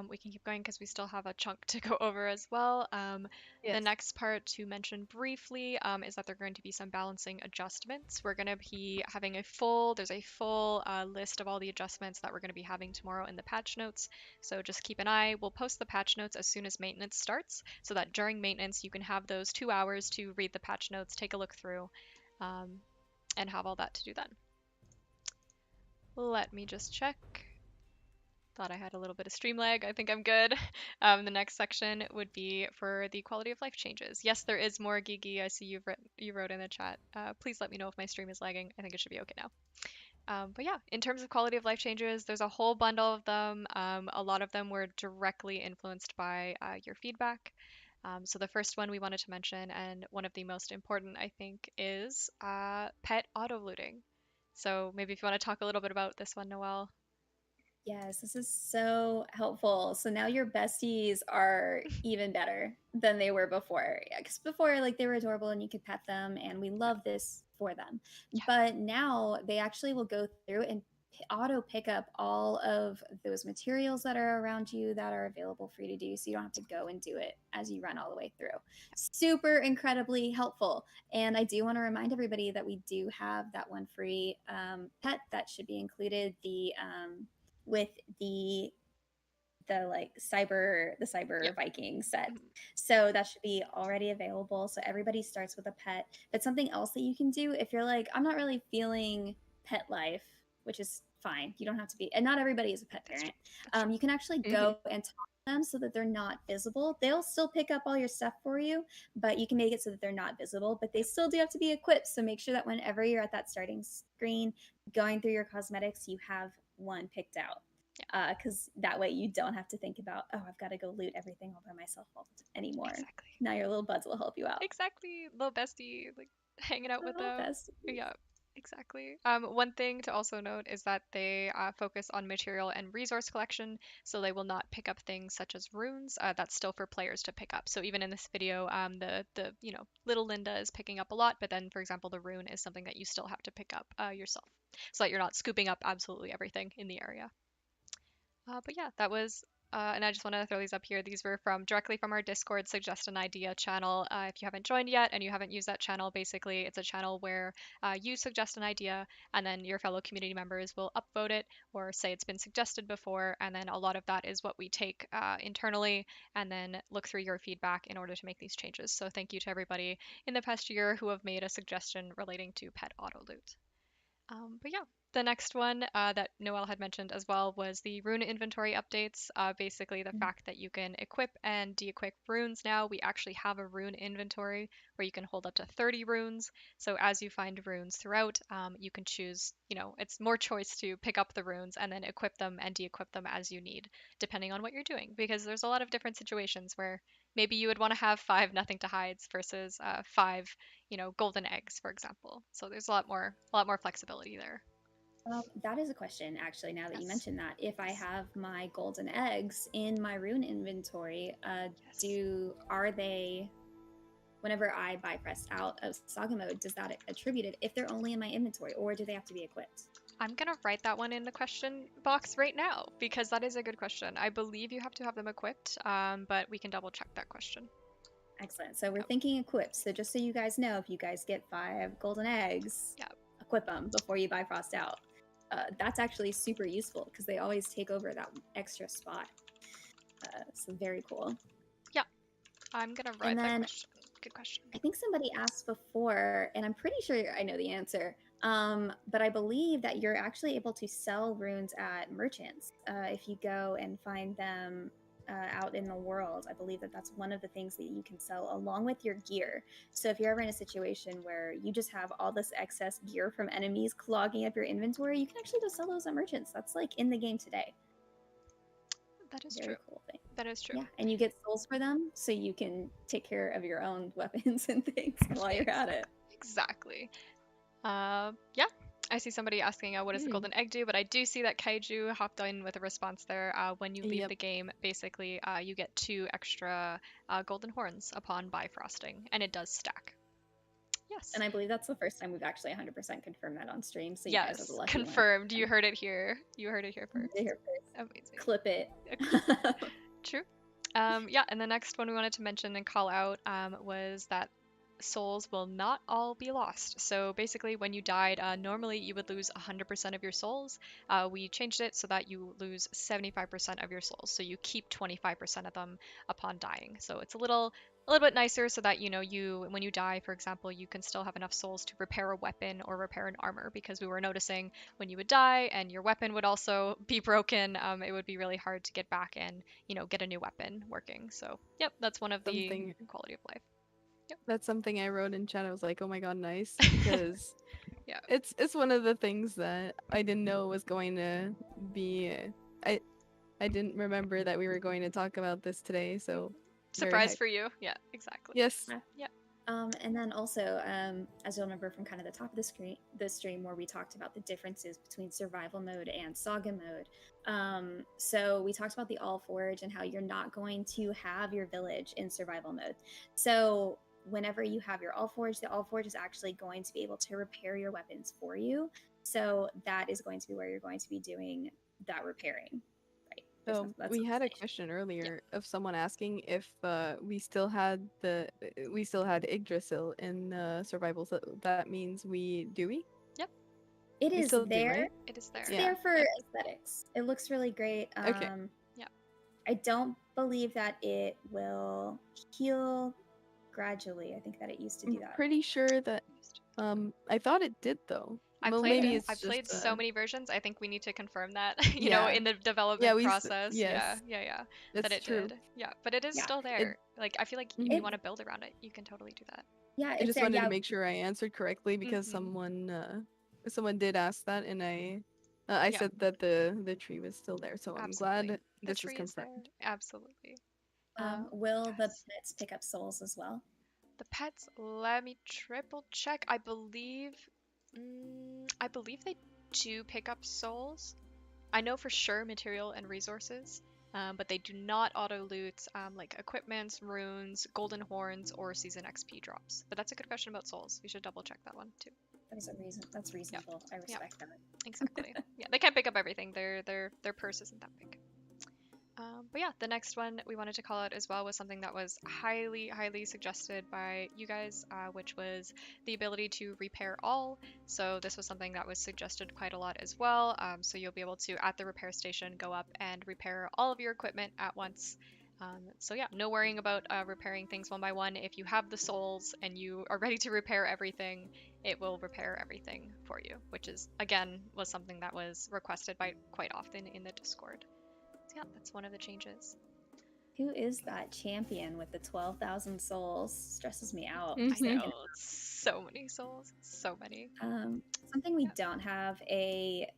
we can keep going because we still have a chunk to go over as well. The Yes. next part to mention briefly is that there are going to be some balancing adjustments. We're going to be having there's a full list of all the adjustments that we're going to be having tomorrow in the patch notes. So just keep an eye. We'll post the patch notes as soon as maintenance starts so that during maintenance you can have those 2 hours to read the patch notes, take a look through, um, and have all that to do then. Let me just check. Thought I had a little bit of stream lag. I think I'm good. The next section would be for the quality of life changes. Yes, there is more, Gigi. I see you wrote in the chat. Please let me know if my stream is lagging. I think it should be okay now. But yeah, in terms of quality of life changes, there's a whole bundle of them. A lot of them were directly influenced by your feedback. So the first one we wanted to mention, and one of the most important, I think, is pet auto looting. So maybe if you want to talk a little bit about this one, Noelle. Yes, this is so helpful. So now your besties are even better than they were before. Because before, like, they were adorable and you could pet them, and we love this for them. Yeah. But now they actually will go through and auto pick up all of those materials that are around you that are available for you to do. So you don't have to go and do it as you run all the way through. Super incredibly helpful. And I do want to remind everybody that we do have that one free pet that should be included. With the cyber Yeah. Viking set. Mhm. So that should be already available. So everybody starts with a pet. But something else that you can do if you're like, I'm not really feeling pet life, which is fine. You don't have to be, and not everybody is a pet That's true. parent. That's true. You can actually go and talk to them so that they're not visible. They'll still pick up all your stuff for you, but you can make it so that they're not visible. But they still do have to be equipped. So make sure that whenever you're at that starting screen, going through your cosmetics, you have one picked out, because that way you don't have to think about, oh, I've got to go loot everything all by myself anymore. Exactly. Now your little buds will help you out. Exactly. Little bestie, like hanging out with Little them. besties. Yeah, exactly. One thing to also note is that they focus on material and resource collection, so they will not pick up things such as runes. That's still for players to pick up. So even in this video, the little Linda is picking up a lot, but then for example, the rune is something that you still have to pick up yourself, so that you're not scooping up absolutely everything in the area. But yeah, that was, and I just want to throw these up here. These were from directly from our Discord Suggest an Idea channel. If you haven't joined yet and you haven't used that channel, basically it's a channel where you suggest an idea and then your fellow community members will upvote it or say it's been suggested before. And then a lot of that is what we take internally and then look through your feedback in order to make these changes. So thank you to everybody in the past year who have made a suggestion relating to pet auto loot. But yeah, the next one that Noel had mentioned as well was the rune inventory updates. Basically, the fact that you can equip and de-equip runes now. We actually have a rune inventory where you can hold up to 30 runes. So as you find runes throughout, you can choose, it's more choice to pick up the runes and then equip them and de-equip them as you need, depending on what you're doing. Because there's a lot of different situations where maybe you would want to have 5 nothing to hides versus 5 golden eggs, for example. So there's a lot more flexibility there. That is a question, actually, now that you Yes. mentioned that. If I Yes. have my golden eggs in my rune inventory, Yes. are they, whenever I bypass out of saga mode, does that attribute it if they're only in my inventory, or do they have to be equipped? I'm gonna write that one in the question box right now because that is a good question. I believe you have to have them equipped, but we can double check that question. Excellent. So we're Yep. thinking equipped. So just so you guys know, if you guys get 5 golden eggs, Yep. equip them before you bifrost out. That's actually super useful because they always take over that extra spot. So very cool. Yeah. I'm gonna And write that then question. Good question. I think somebody asked before, and I'm pretty sure I know the answer. But I believe that you're actually able to sell runes at merchants if you go and find them out in the world. I believe that that's one of the things that you can sell along with your gear. So if you're ever in a situation where you just have all this excess gear from enemies clogging up your inventory, you can actually go sell those at merchants. That's like in the game today. That is Very true. cool thing. That is true. Yeah, and you get souls for them, so you can take care of your own weapons and things while you're at it. Exactly. Yeah. I see somebody asking, what does the Hmm. golden egg do? But I do see that Kaiju hopped in with a response there. When you leave Yep. the game, basically, you get 2 extra golden horns upon bifrosting, and it does stack. Yes. And I believe that's the first time we've actually 100% confirmed that on stream, so you guys are the Yes. lucky ones. Confirmed. You heard it here. You heard it here You first. heard it here first. Amazing. Clip it. True. Yeah, and the next one we wanted to mention and call out was that souls will not all be lost. So basically, when you died, normally you would lose 100% of your souls. We changed it so that you lose 75% of your souls. So you keep 25% of them upon dying. So it's a little bit nicer so that you when you die, for example, you can still have enough souls to repair a weapon or repair an armor, because we were noticing when you would die and your weapon would also be broken, it would be really hard to get back and get a new weapon working. So yep, that's one of the Something quality of life. Yep. that's something I wrote in chat. I was like, oh my god, nice, because Yeah. it's one of the things that I didn't know was going to be. I I didn't remember that we were going to talk about this today, so very Surprise hyped. for you. Yeah, exactly. Yes. Yeah. And then also, as you'll remember from kind of the top of the stream where we talked about the differences between survival mode and saga mode. So we talked about the All Forge and how you're not going to have your village in survival mode. So whenever you have your All Forge, the All Forge is actually going to be able to repair your weapons for you. So that is going to be where you're going to be doing that repairing. Right. So That's we not had a station. question earlier of someone asking if we still had Yggdrasil in survival. So that means we? Yep, It We is still do, there. right? it is It's there. Yeah. there for Yep. aesthetics. It looks really great. Okay. Yeah. I don't believe that it will heal gradually. I think that it used to I'm do that. pretty sure that I thought it did though. Well, maybe I it's just played so many versions. I think we need to confirm that, yeah. in the Yeah, development process. yes, Yeah, that that's it true. did. Yeah, but it is Yeah. still It there. Like, I feel like if mhm. you It want to build around it, you can totally do that. yeah, I it's just there. wanted to Yeah. make sure I answered correctly because Hmm. someone did ask that and I Yeah, said that the tree was still there, so I'm absolutely. glad The this is tree is there. confirmed. Absolutely. Will the Yes. pets pick up souls as well? The pets, let me triple check. I believe they do pick up souls. I know for sure material and resources, but they do not auto loot like equipment, runes, golden horns, or season XP drops. But that's a good question about souls. We should double check that one too. That is a reason. That's Yeah, reasonable. I yeah, respect that. exactly. Yeah, they can't pick up everything. Their purse isn't that big. But yeah, the next one we wanted to call out as well was something that was highly suggested by you guys, which was the ability to repair all. So this was something that was suggested quite a lot as well. So you'll be able to, at the repair station, go up and repair all of your equipment at once. So yeah, no worrying about repairing things one by one. If you have the souls and you are ready to repair everything, it will repair everything for you, which is again was something that was requested by quite often in the Discord. So yeah, that's one of the changes. Who is that champion with the 12,000 souls? Stresses me out I just Mhm. thinking. know, so many souls, so many. Something we Yeah. don't have a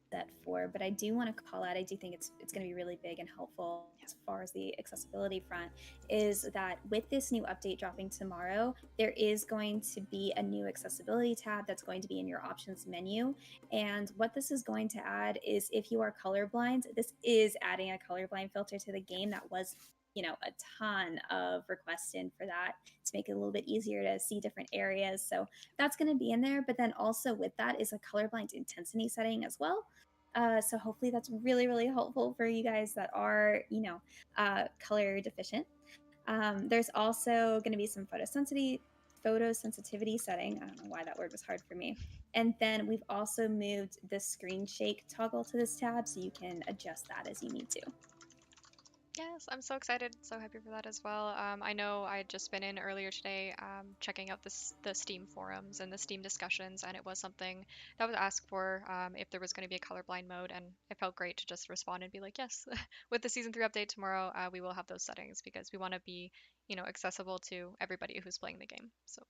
set for, but I do want to call out. I do think it's going to be really big and helpful Yeah. as far as the accessibility front. Is that with this new update dropping tomorrow, there is going to be a new accessibility tab that's going to be in your options menu. And what this is going to add is if you are colorblind, this is adding a colorblind filter to the game that was a ton of requests in for that to make it a little bit easier to see different areas. So that's going to be in there. But then also with that is a colorblind intensity setting as well. So hopefully that's really helpful for you guys that are color deficient. There's also going to be some photosensitivity setting. I don't know why that word was hard for me. And then we've also moved the screen shake toggle to this tab so you can adjust that as you need to. Yes, I'm so excited, so happy for that as well. I know I had just been in earlier today, checking out the Steam forums and the Steam discussions, and it was something that was asked for, if there was going to be a colorblind mode, and it felt great to just respond and be like, yes, with the season 3 update tomorrow, we will have those settings because we want to be, accessible to everybody who's playing the game. So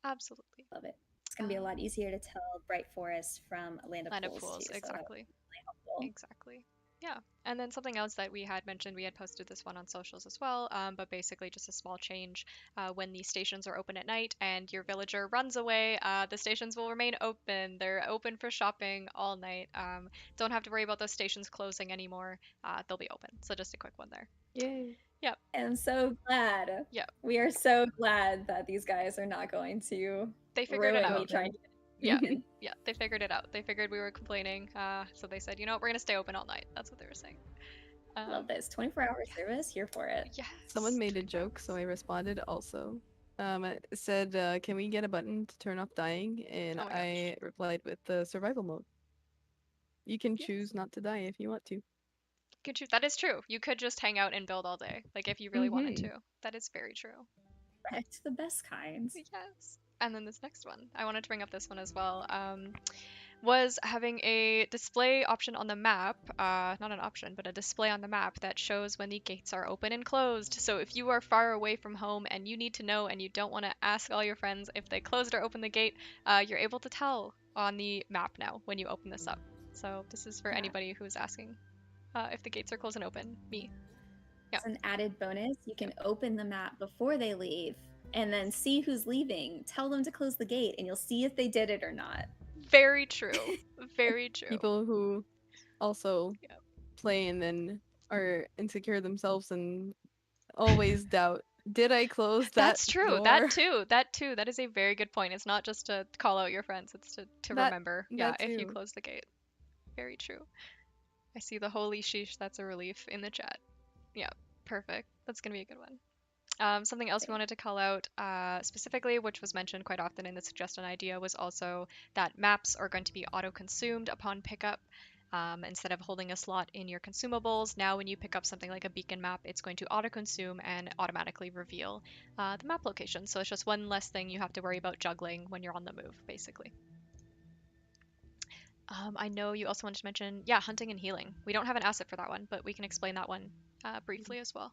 absolutely. Love it. It's going to be a Um, lot easier to tell Bright Forest from Land of Land of Pools too. Pools, So that'll exactly. be really helpful. Exactly. Yeah. And then something else that we had mentioned, we had posted this one on socials as well, but basically just a small change. When the stations are open at night and your villager runs away, the stations will remain open. They're open for shopping all night. Don't have to worry about those stations closing anymore. They'll be open. So just a quick one there. Yay. Yep. I'm so glad. Yep. We are so glad that these guys are not going to They figured it ruin out. me trying to Yeah. get it. Yeah. They figured it out. They figured we were complaining. So they said, we're going to stay open all night. That's what they were saying. Love this 24-hour service. Here for it. Yes. Someone made a 24 joke, so hours. I responded also. It said, "Can we get a button to turn off dying?" And Oh my gosh. I replied with the survival mode. You can Yes. choose not to die if you want to. That is true. You could just hang out and build all day, like if you really wanted Mm-hmm. to. That is very true. Correct. The best kinds. Yes. And then this next one, I wanted to bring up this one as well. Was having a display option on the map, not an option, but a display on the map that shows when the gates are open and closed. So if you are far away from home and you need to know and you don't want to ask all your friends if they closed or opened the gate, you're able to tell on the map now when you open this up. So this is for Yeah. anybody who's asking if the gates are closed and open. Me. Yeah. As an added bonus, you can open the map before they leave and then see who's leaving. Tell them to close the gate, and you'll see if they did it or not. Very true. Very true. People who also Yeah. play and then are insecure themselves and always doubt, did I close that That's true. That door? too. That too. That is a very good point. It's not just to call out your friends, it's to That remember. Yeah, that if you too. close the gate. Very true. I see the holy sheesh, that's a relief in the chat. Yeah, perfect. That's gonna be a good one. Something else we wanted to call out specifically, which was mentioned quite often in the suggested idea, was also that maps are going to be auto-consumed upon pickup. Instead of holding a slot in your consumables, now when you pick up something like a beacon map, it's going to auto-consume and automatically reveal the map location. So it's just one less thing you have to worry about juggling when you're on the move, basically. I know you also wanted to mention, yeah, hunting and healing. We don't have an asset for that one, but we can explain that one briefly as well.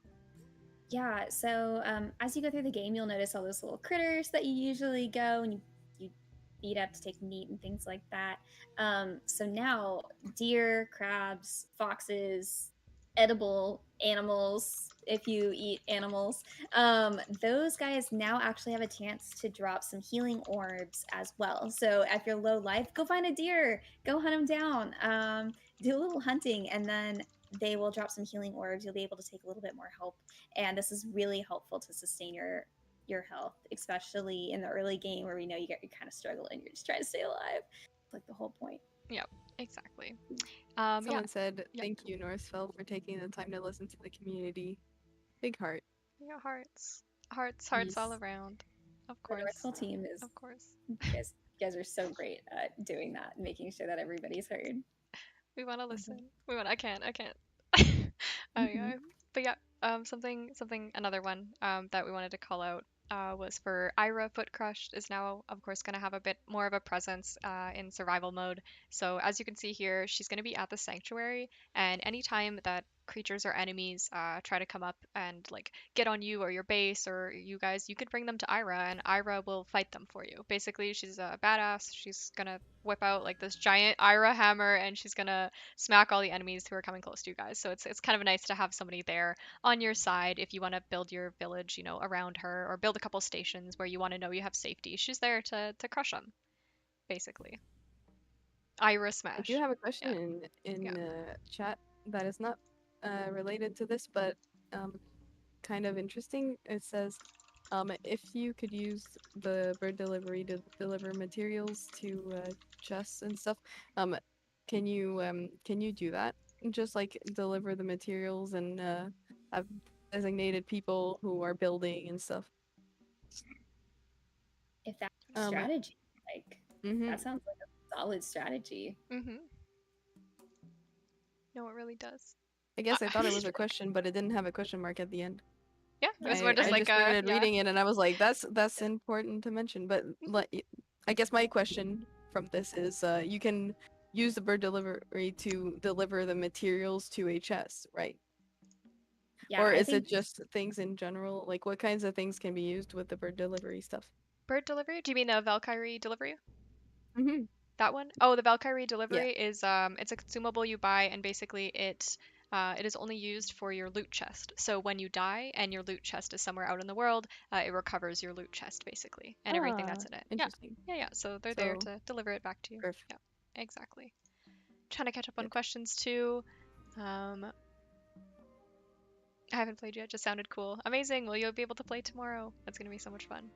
Yeah, so as you go through the game, you'll notice all those little critters that you usually go and you beat up to take meat and things like that. So now, deer, crabs, foxes, edible animals, if you eat animals, those guys now actually have a chance to drop some healing orbs as well. So if you're low life, go find a deer, go hunt them down, do a little hunting, and then they will drop some healing orbs. You'll be able to take a little bit more help, and this is really helpful to sustain your health, especially in the early game where we know you kind of struggling. You're just trying to stay alive. It's like the whole point. Yep, exactly. Yeah, Someone said, yep. "Thank you, Northfeld, for taking the time to listen to the community." Big heart. Yeah, hearts. Hearts, hearts all Peace. around. Of The course. Northville team is Of course. you guys are so great at doing that and making sure that everybody's heard. We want to listen. Mhm. I can't. I can't. Mhm. But yeah, something, another one that we wanted to call out was for Ira. Foot Crushed is now, of course, going to have a bit more of a presence in survival mode. So as you can see here, she's going to be at the sanctuary, and anytime that creatures or enemies try to come up and like get on you or your base or you guys, you could bring them to Ira, and Ira will fight them for you. Basically, she's a badass. She's gonna whip out like this giant Ira hammer, and she's gonna smack all the enemies who are coming close to you guys. So it's kind of nice to have somebody there on your side if you want to build your village, around her, or build a couple stations where you want to know you have safety. She's there to crush them, basically. Ira I do smash. have a question Yeah, in yeah. chat that is not related to this, but kind of interesting. It says, if you could use the bird delivery to deliver materials to chests and stuff, um, can you do that? Just like deliver the materials and have designated people who are building and stuff. If that's your Um, strategy, like mm-hmm. that sounds like a solid strategy. Mhm. No, it really does. I Uh, guess I thought it was a question, but it didn't have a question mark at the end. yeah, it was more Right. just I like just started yeah. reading it and I was like, that's important to mention. But like, I guess my question from this is, you can use the bird delivery to deliver the materials to a chest, right? Yeah, Or I is it think just things in general? Like, what kinds of things can be used with the bird delivery stuff? Bird delivery? Do you mean the Valkyrie delivery? Mm-hmm. That one? Oh, the Valkyrie Yeah. delivery is it's a consumable you buy, and basically it is only used for your loot chest. So when you die and your loot chest is somewhere out in the world, it recovers your loot chest basically and everything Ah, that's in it. Yeah. interesting. Yeah. So they're there So, to deliver it back to you. perf. Yeah. Exactly. Trying to catch up on Good. questions too. Um, I haven't played yet. Just sounded cool. Amazing. Well, you'll be able to play tomorrow. That's gonna be so much fun.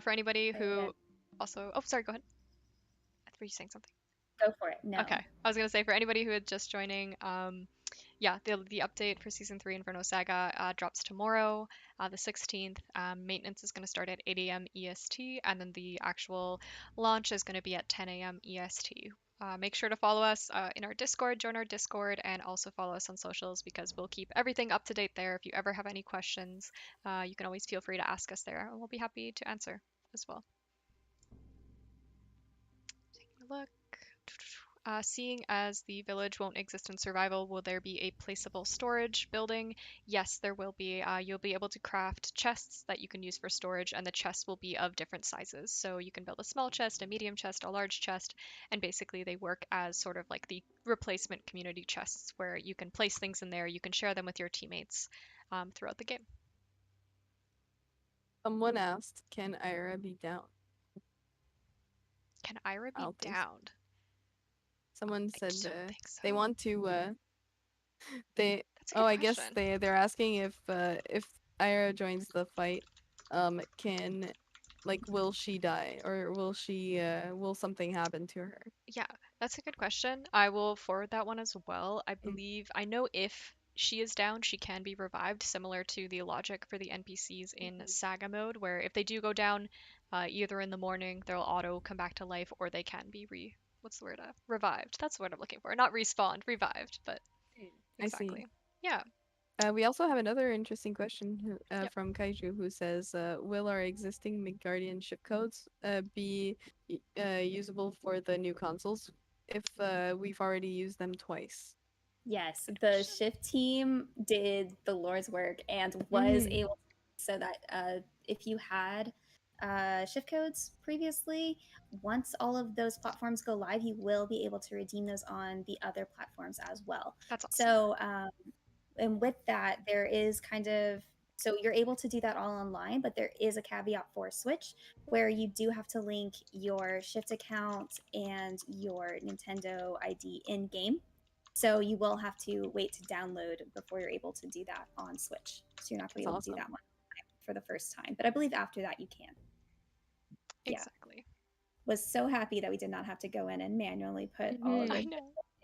For anybody excited. who also, oh, sorry, go ahead. I thought you were saying something. Go for it. Okay, No. I was gonna say for anybody who is just joining, yeah, the update for season three Inferno Saga drops tomorrow, the 16th. Maintenance is gonna start at 8 a.m. EST, and then the actual launch is gonna be at 10 a.m. EST. Make sure to follow us in our Discord, join our Discord, and also follow us on socials because we'll keep everything up to date there. If you ever have any questions, you can always feel free to ask us there, and we'll be happy to answer as well. Taking a look. Seeing as the village won't exist in survival, will there be a placeable storage building? Yes, there will be. You'll be able to craft chests that you can use for storage, and the chests will be of different sizes. So you can build a small chest, a medium chest, a large chest, and basically they work as sort of like the replacement community chests where you can place things in there, you can share them with your teammates throughout the game. Someone asked, "Can Ira be down?" Can Ira I be don't think so. downed? Someone I said don't think so. they want to. They. That's a Oh, good I guess question. they're asking if Ira joins the fight, can like will she die or will something happen to her? Yeah, that's a good question. I will forward that one as well. Mm, I know if she is down, she can be revived, similar to the logic for the NPCs in mhm. Saga mode, where if they do go down, either in the morning they'll auto come back to life, or they can be what's the word? Revived. That's what I'm looking for. Not respawned, revived, but I see. exactly. Yeah. We also have another interesting question Yep. from Kaiju who says, "Will our existing Midgardian ship codes be usable for the new consoles if we've already used them twice?" Yes, Good the question. shift team did the Lord's work and was Mm-hmm. able to, so that if you had shift codes previously, once all of those platforms go live, you will be able to redeem those on the other platforms as well. That's awesome. So, and with that, there is kind of, so you're able to do that all online, but there is a caveat for Switch where you do have to link your Shift account and your Nintendo ID in game. So you will have to wait to download before you're able to do that on Switch. So you're not going That's to be able to do that awesome. one for the first time. But I believe after that you can. Yeah. Exactly. Was so happy that we did not have to go in and manually put all of I those Mm-hmm. know.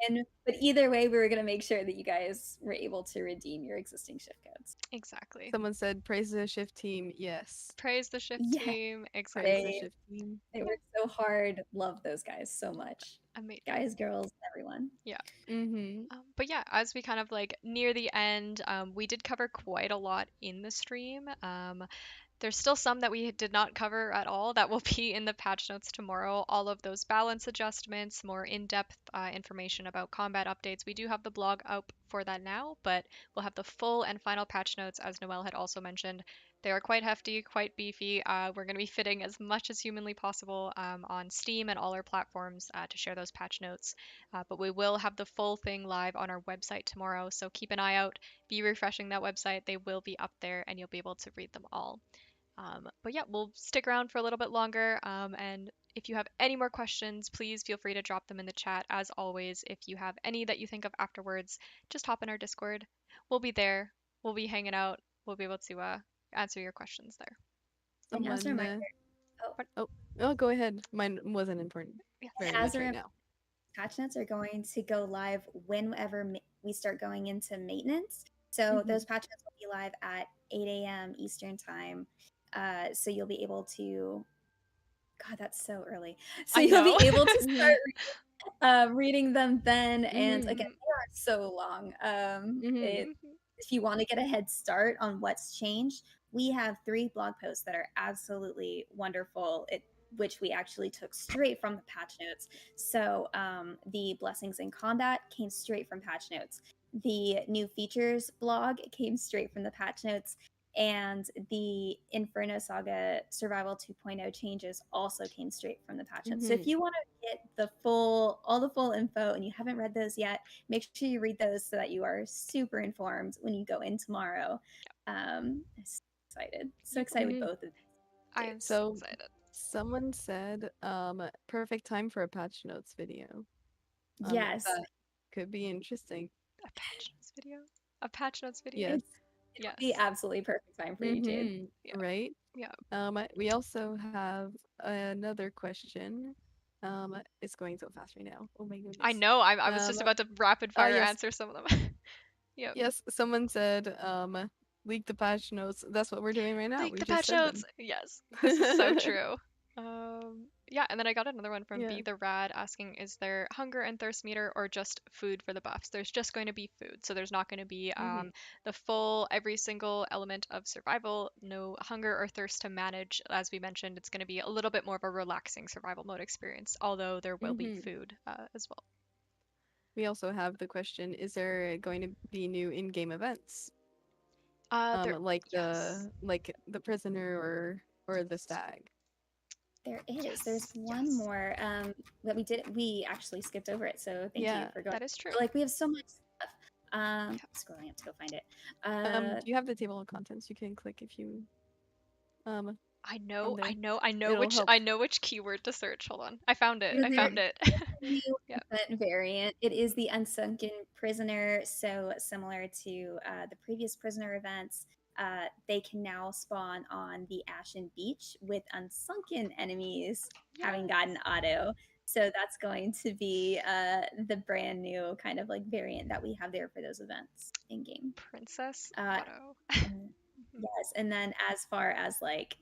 in. But either way, we were going to make sure that you guys were able to redeem your existing shift codes. Exactly. Someone said, "Praise the shift team." Yes, Praise the shift Yes, team. praise the Exactly. they shift team. they Yeah. were so hard. Love those guys so much. Amazing. Guys, girls, everyone. Yeah. Mm-hmm. But yeah, as we kind of like near the end, we did cover quite a lot in the stream. There's still some that we did not cover at all that will be in the patch notes tomorrow. All of those balance adjustments, more in depth information about combat updates. We do have the blog up for that now, but we'll have the full and final patch notes, as Noelle had also mentioned. They are quite hefty, quite beefy. We're going to be fitting as much as humanly possible on Steam and all our platforms to share those patch notes. But we will have the full thing live on our website tomorrow, so keep an eye out. Be refreshing that website. They will be up there and you'll be able to read them all. But yeah, we'll stick around for a little bit longer. And if you have any more questions, please feel free to drop them in the chat. As always, if you have any that you think of afterwards, just hop in our Discord. We'll be there. We'll be hanging out. We'll be able to answer your questions there. And as a Someone. reminder, oh, But Oh, oh, go ahead. Mine wasn't important. yes. Very as much a right reminder, now. patch notes are going to go live whenever we start going into maintenance. So Mm-hmm. those patch notes will be live at 8 a.m. Eastern time. So you'll be able to, God, that's so early. So I you'll know. be able to Mm-hmm. start reading them then. And Mm-hmm. again, Mhm, they are so long. Mm-hmm. mhm. If you want to get a head start on what's changed, we have 3 blog posts that are absolutely wonderful. Which we actually took straight from the patch notes. So the blessings in combat came straight from patch notes. The new features blog came straight from the patch notes. And the Inferno Saga Survival 2.0 changes also came straight from the patch notes. So if Mm-hmm. you want to get all the full info and you haven't read those yet, make sure you read those so that you are super informed when you go in tomorrow. I'm so Yep. excited with Mm-hmm. both of these I am updates. so So excited. someone said, perfect time for a patch notes video. Yes, That could be interesting. A patch notes video. A patch notes video. Yes. it'll be Yes. absolutely perfect time for you, Jade. Mm-hmm. Yeah. Right. Yeah. We also have another question. It's going so fast right now. Oh my I goodness. know. I was Um, just about to rapid fire yes, answer some of them. Yep. yes. Someone said, leak the patch notes. That's what we're doing right now. Leak We the just patch said notes. them. Yes, this is so true. Yeah, and then I got another one from Yeah. Be the Rad asking, is there hunger and thirst meter or just food for the buffs? There's just going to be food, so there's not going to be Mm-hmm. the full every single element of survival. No hunger or thirst to manage. As we mentioned, it's going to be a little bit more of a relaxing survival mode experience, although there will be Mm-hmm. food as well. We also have the question, is there going to be new in-game events? There, Like yes, the prisoner or the stag. There is. There's yes, one yes. more that we did. We actually skipped over it, so thank you Yeah. for going. That is true. Like we have so much stuff. Yeah. Scrolling up to go find it. Do you have the table of contents? You can click if you um I on know, I there. know, I know It'll which help. I know which keyword to search. Hold on. I found it. So I there found it. is a new Yeah. event variant. It is the Unsunken Prisoner. So similar to the previous prisoner events, they can now spawn on the Ashen Beach with unsunken enemies having gotten Yes. auto. So that's going to be the brand new kind of like variant that we have there for those events in game. Princess Uh, Auto. and Mhm. yes, and then as far as like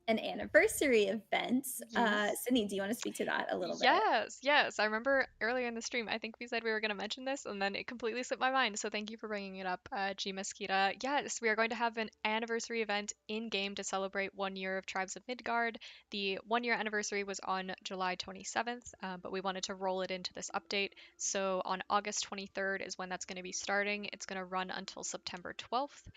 an anniversary event, Yes. Sydney, do you want to speak to that a little bit? Yes, yes. I remember earlier in the stream, I think we said we were going to mention this, and then it completely slipped my mind. So thank you for bringing it up, G Mosquita. Yes, we are going to have an anniversary event in game to celebrate 1 year of Tribes of Midgard. The 1 year anniversary was on July 27th, but we wanted to roll it into this update. So on August 23rd is when that's going to be starting. It's going to run until September 12th.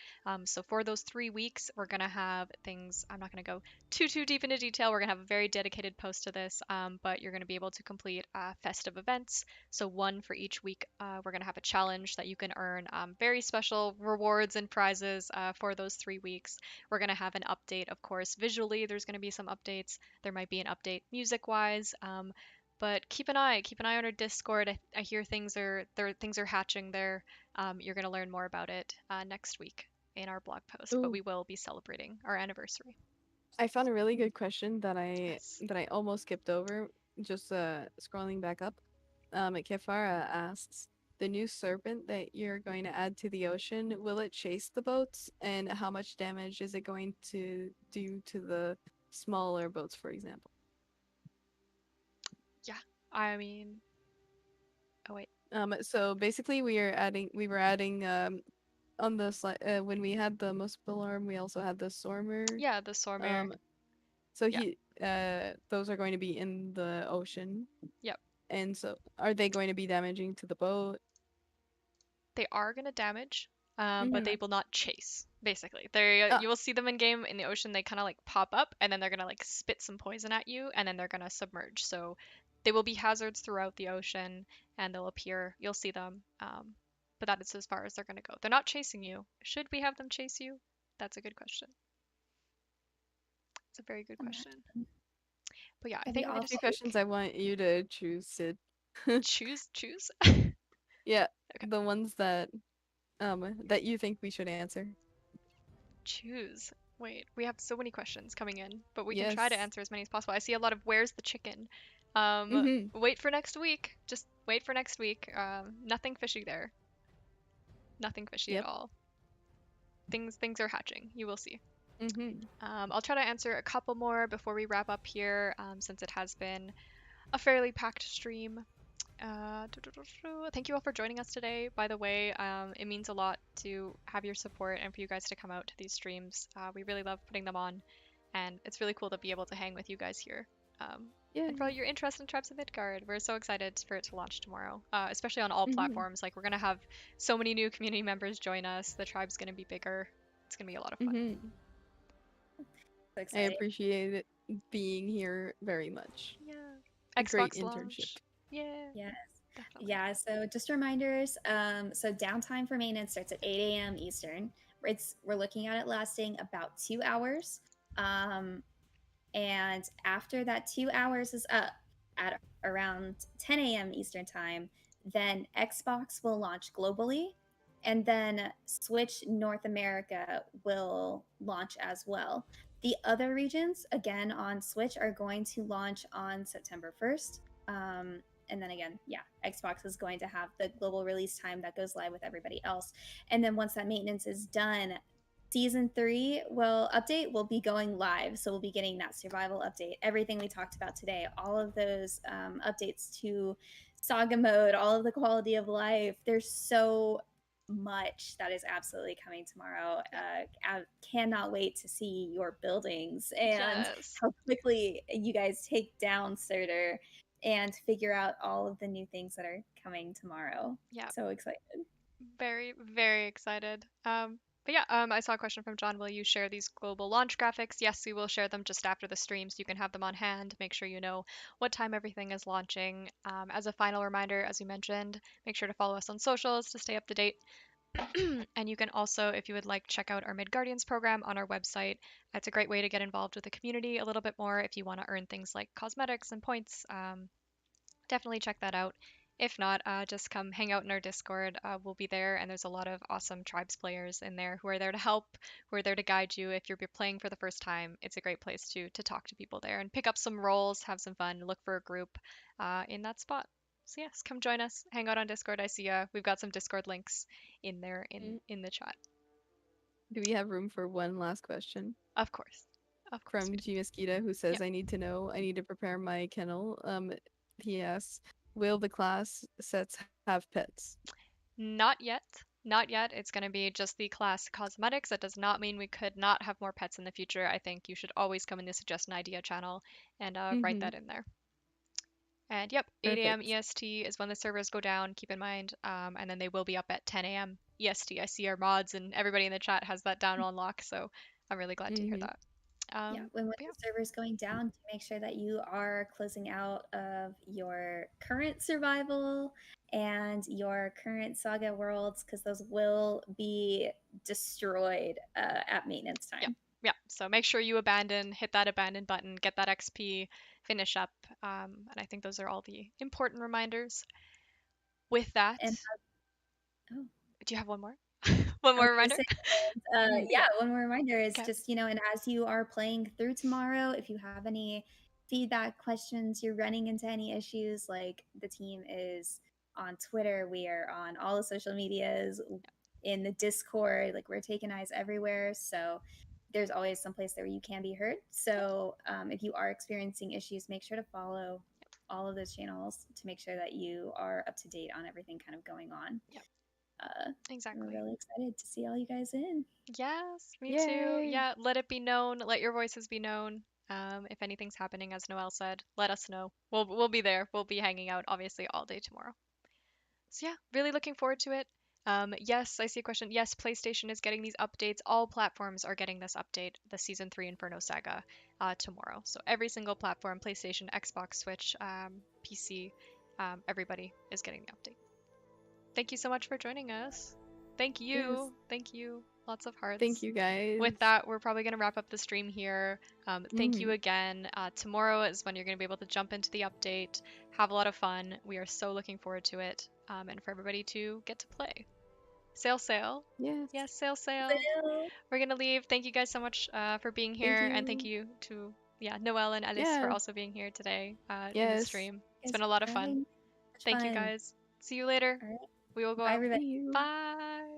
So for those 3 weeks, we're going to have things. I'm not going to go too deep into detail. We're gonna have a very dedicated post to this, but you're gonna be able to complete festive events. So one for each week. We're gonna have a challenge that you can earn very special rewards and prizes for those 3 weeks. We're gonna have an update, of course, visually. There's gonna be some updates. There might be an update music-wise. But keep an eye on our Discord. I hear things are hatching there. You're gonna learn more about it next week in our blog post. But Ooh, we will be celebrating our anniversary. I found a really good question that I Yes. that I almost skipped over. Just scrolling back up. Kefara asks, the new serpent that you're going to add to the ocean, will it chase the boats? And how much damage is it going to do to the smaller boats, for example? Yeah. I mean, oh wait. So basically, we were adding on the slide when we had the multiple arm, we also had the Stormer. Yeah, the Sormir. Um, so Yeah. those are going to be in the ocean, Yep. and so are they going to be damaging to the boat? They are gonna damage, but Mm-hmm. they will not chase. Basically, they Ah, you will see them in game in the ocean. They kind of like pop up, and then they're gonna like spit some poison at you, and then they're gonna submerge. So they will be hazards throughout the ocean, and they'll appear. You'll see them. But that is as far as they're gonna go. They're not chasing you. Should we have them chase you? That's a good question. It's a very good And that, question. But yeah, I that'd be think the two awful. questions I want you to choose, Sid. choose. Yeah, Okay. the ones that you think we should answer. Choose. Wait, we have so many questions coming in, but we can try to Yes. answer as many as possible. I see a lot of where's the chicken? Mm-hmm. Wait for next week. Just wait for next week. Nothing fishy there. Nothing fishy at Yep. all. Things are hatching. You will see. Mm-hmm. I'll try to answer a couple more before we wrap up here, since it has been a fairly packed stream. Thank you all for joining us today. By the way, it means a lot to have your support and for you guys to come out to these streams. We really love putting them on, and it's really cool to be able to hang with you guys here. Um, and for Yay. all your interest in Tribes of Midgard, we're so excited for it to launch tomorrow, especially on all Mm-hmm. platforms. Like, we're going to have so many new community members join us. The tribe's going to be bigger. It's going to be a lot of fun. Mm-hmm. So I exciting. appreciate it being here very much. Yeah. A great Xbox internship. launch. Yeah, Yes. definitely. Yeah. So just reminders. So downtime for maintenance starts at 8 a.m. Eastern. We're looking at it lasting about 2 hours. Um, and after that 2 hours is up at around 10 a.m. Eastern time, then Xbox will launch globally, and then Switch North America will launch as well. The other regions, again on Switch, are going to launch on September 1st. And then again, yeah, Xbox is going to have the global release time that goes live with everybody else. And then once that maintenance is done, season 3 will update will be going live, so we'll be getting that survival update, everything we talked about today, all of those updates to saga mode, all of the quality of life. There's so much that is absolutely coming tomorrow. Yep. I cannot wait to see your buildings and Yes. how quickly you guys take down Surtur and figure out all of the new things that are coming tomorrow. Yeah. So excited. Very, very excited. But yeah, I saw a question from John. Will you share these global launch graphics? Yes, we will share them just after the stream so you can have them on hand. Make sure you know what time everything is launching. As a final reminder, as you mentioned, make sure to follow us on socials to stay up to date. And you can also, if you would like, check out our Midgardians program on our website. It's a great way to get involved with the community a little bit more if you want to earn things like cosmetics and points. Definitely check that out. If not, just come hang out in our Discord. We'll be there, and there's a lot of awesome tribes players in there who are there to help, who are there to guide you. If you're playing for the first time, it's a great place to talk to people there and pick up some roles, have some fun, look for a group in that spot. So yes, come join us, hang out on Discord. I see we've got some Discord links in there Mm. in the chat. Do we have room for one last question Of course, of course we from do. G Mosquito, who says, Yep. "I need to know. I need to prepare my kennel." He asks, "Will the class sets have pets?" Not yet. Not yet. It's going to be just the class cosmetics. That does not mean we could not have more pets in the future. I think you should always come in the suggest an idea channel and write Mm-hmm. that in there. And yep, 8 a.m. Perfect. EST is when the servers go down. Keep in mind, and then they will be up at 10 a.m. EST. I see our mods and everybody in the chat has that down on lock, so I'm really glad to hear Mm-hmm. that. Yeah, when But yeah, the server's going down, to make sure that you are closing out of your current survival and your current saga worlds, because those will be destroyed at maintenance yeah, time. yeah. So make sure you abandon, hit that abandon button, get that XP, finish up. And I think those are all the important reminders. With that, And oh, do you have one more? One I more was gonna reminder? say, Mm. yeah, one more reminder is Okay. just, and as you are playing through tomorrow, if you have any feedback, questions, you're running into any issues, like the team is on Twitter, we are on all the social medias, in the Discord, like we're taking eyes everywhere. So there's always some place there where you can be heard. Yep. So if you are experiencing issues, make sure to follow all of those channels to make sure that you are up to date on everything kind of going on. Yep. We're Exactly. really excited to see all you guys in. Yes, me too. Yay! Yeah, let it be known. Let your voices be known. If anything's happening, as Noel said, let us know. We'll be there. We'll be hanging out obviously all day tomorrow. So yeah, really looking forward to it. Yes, I see a question. Yes, PlayStation is getting these updates. All platforms are getting this update, the Season 3 Inferno Saga, tomorrow. So every single platform, PlayStation, Xbox, Switch, PC, everybody is getting the update. Thank you so much for joining us. Thank Yes. you. Thank you. Lots of Thank hearts. you guys. With that, we're probably going to wrap up the stream here. Thank Mm-hmm. you again. Tomorrow is when you're going to be able to jump into the update, have a lot of fun. We are so looking forward to it, and for everybody to get to play. Sail, sail. Yes. Yes, sail, sail. Well, We're going to leave. Thank you guys so much for being Thank here, and thank you. you to Noelle and Alice for Yeah. also being here today in the Yes. stream. It's guys, been a lot of for fun. having such Thank you fun. guys. See you later. All right. We will go Bye, out. everybody. See you. Bye.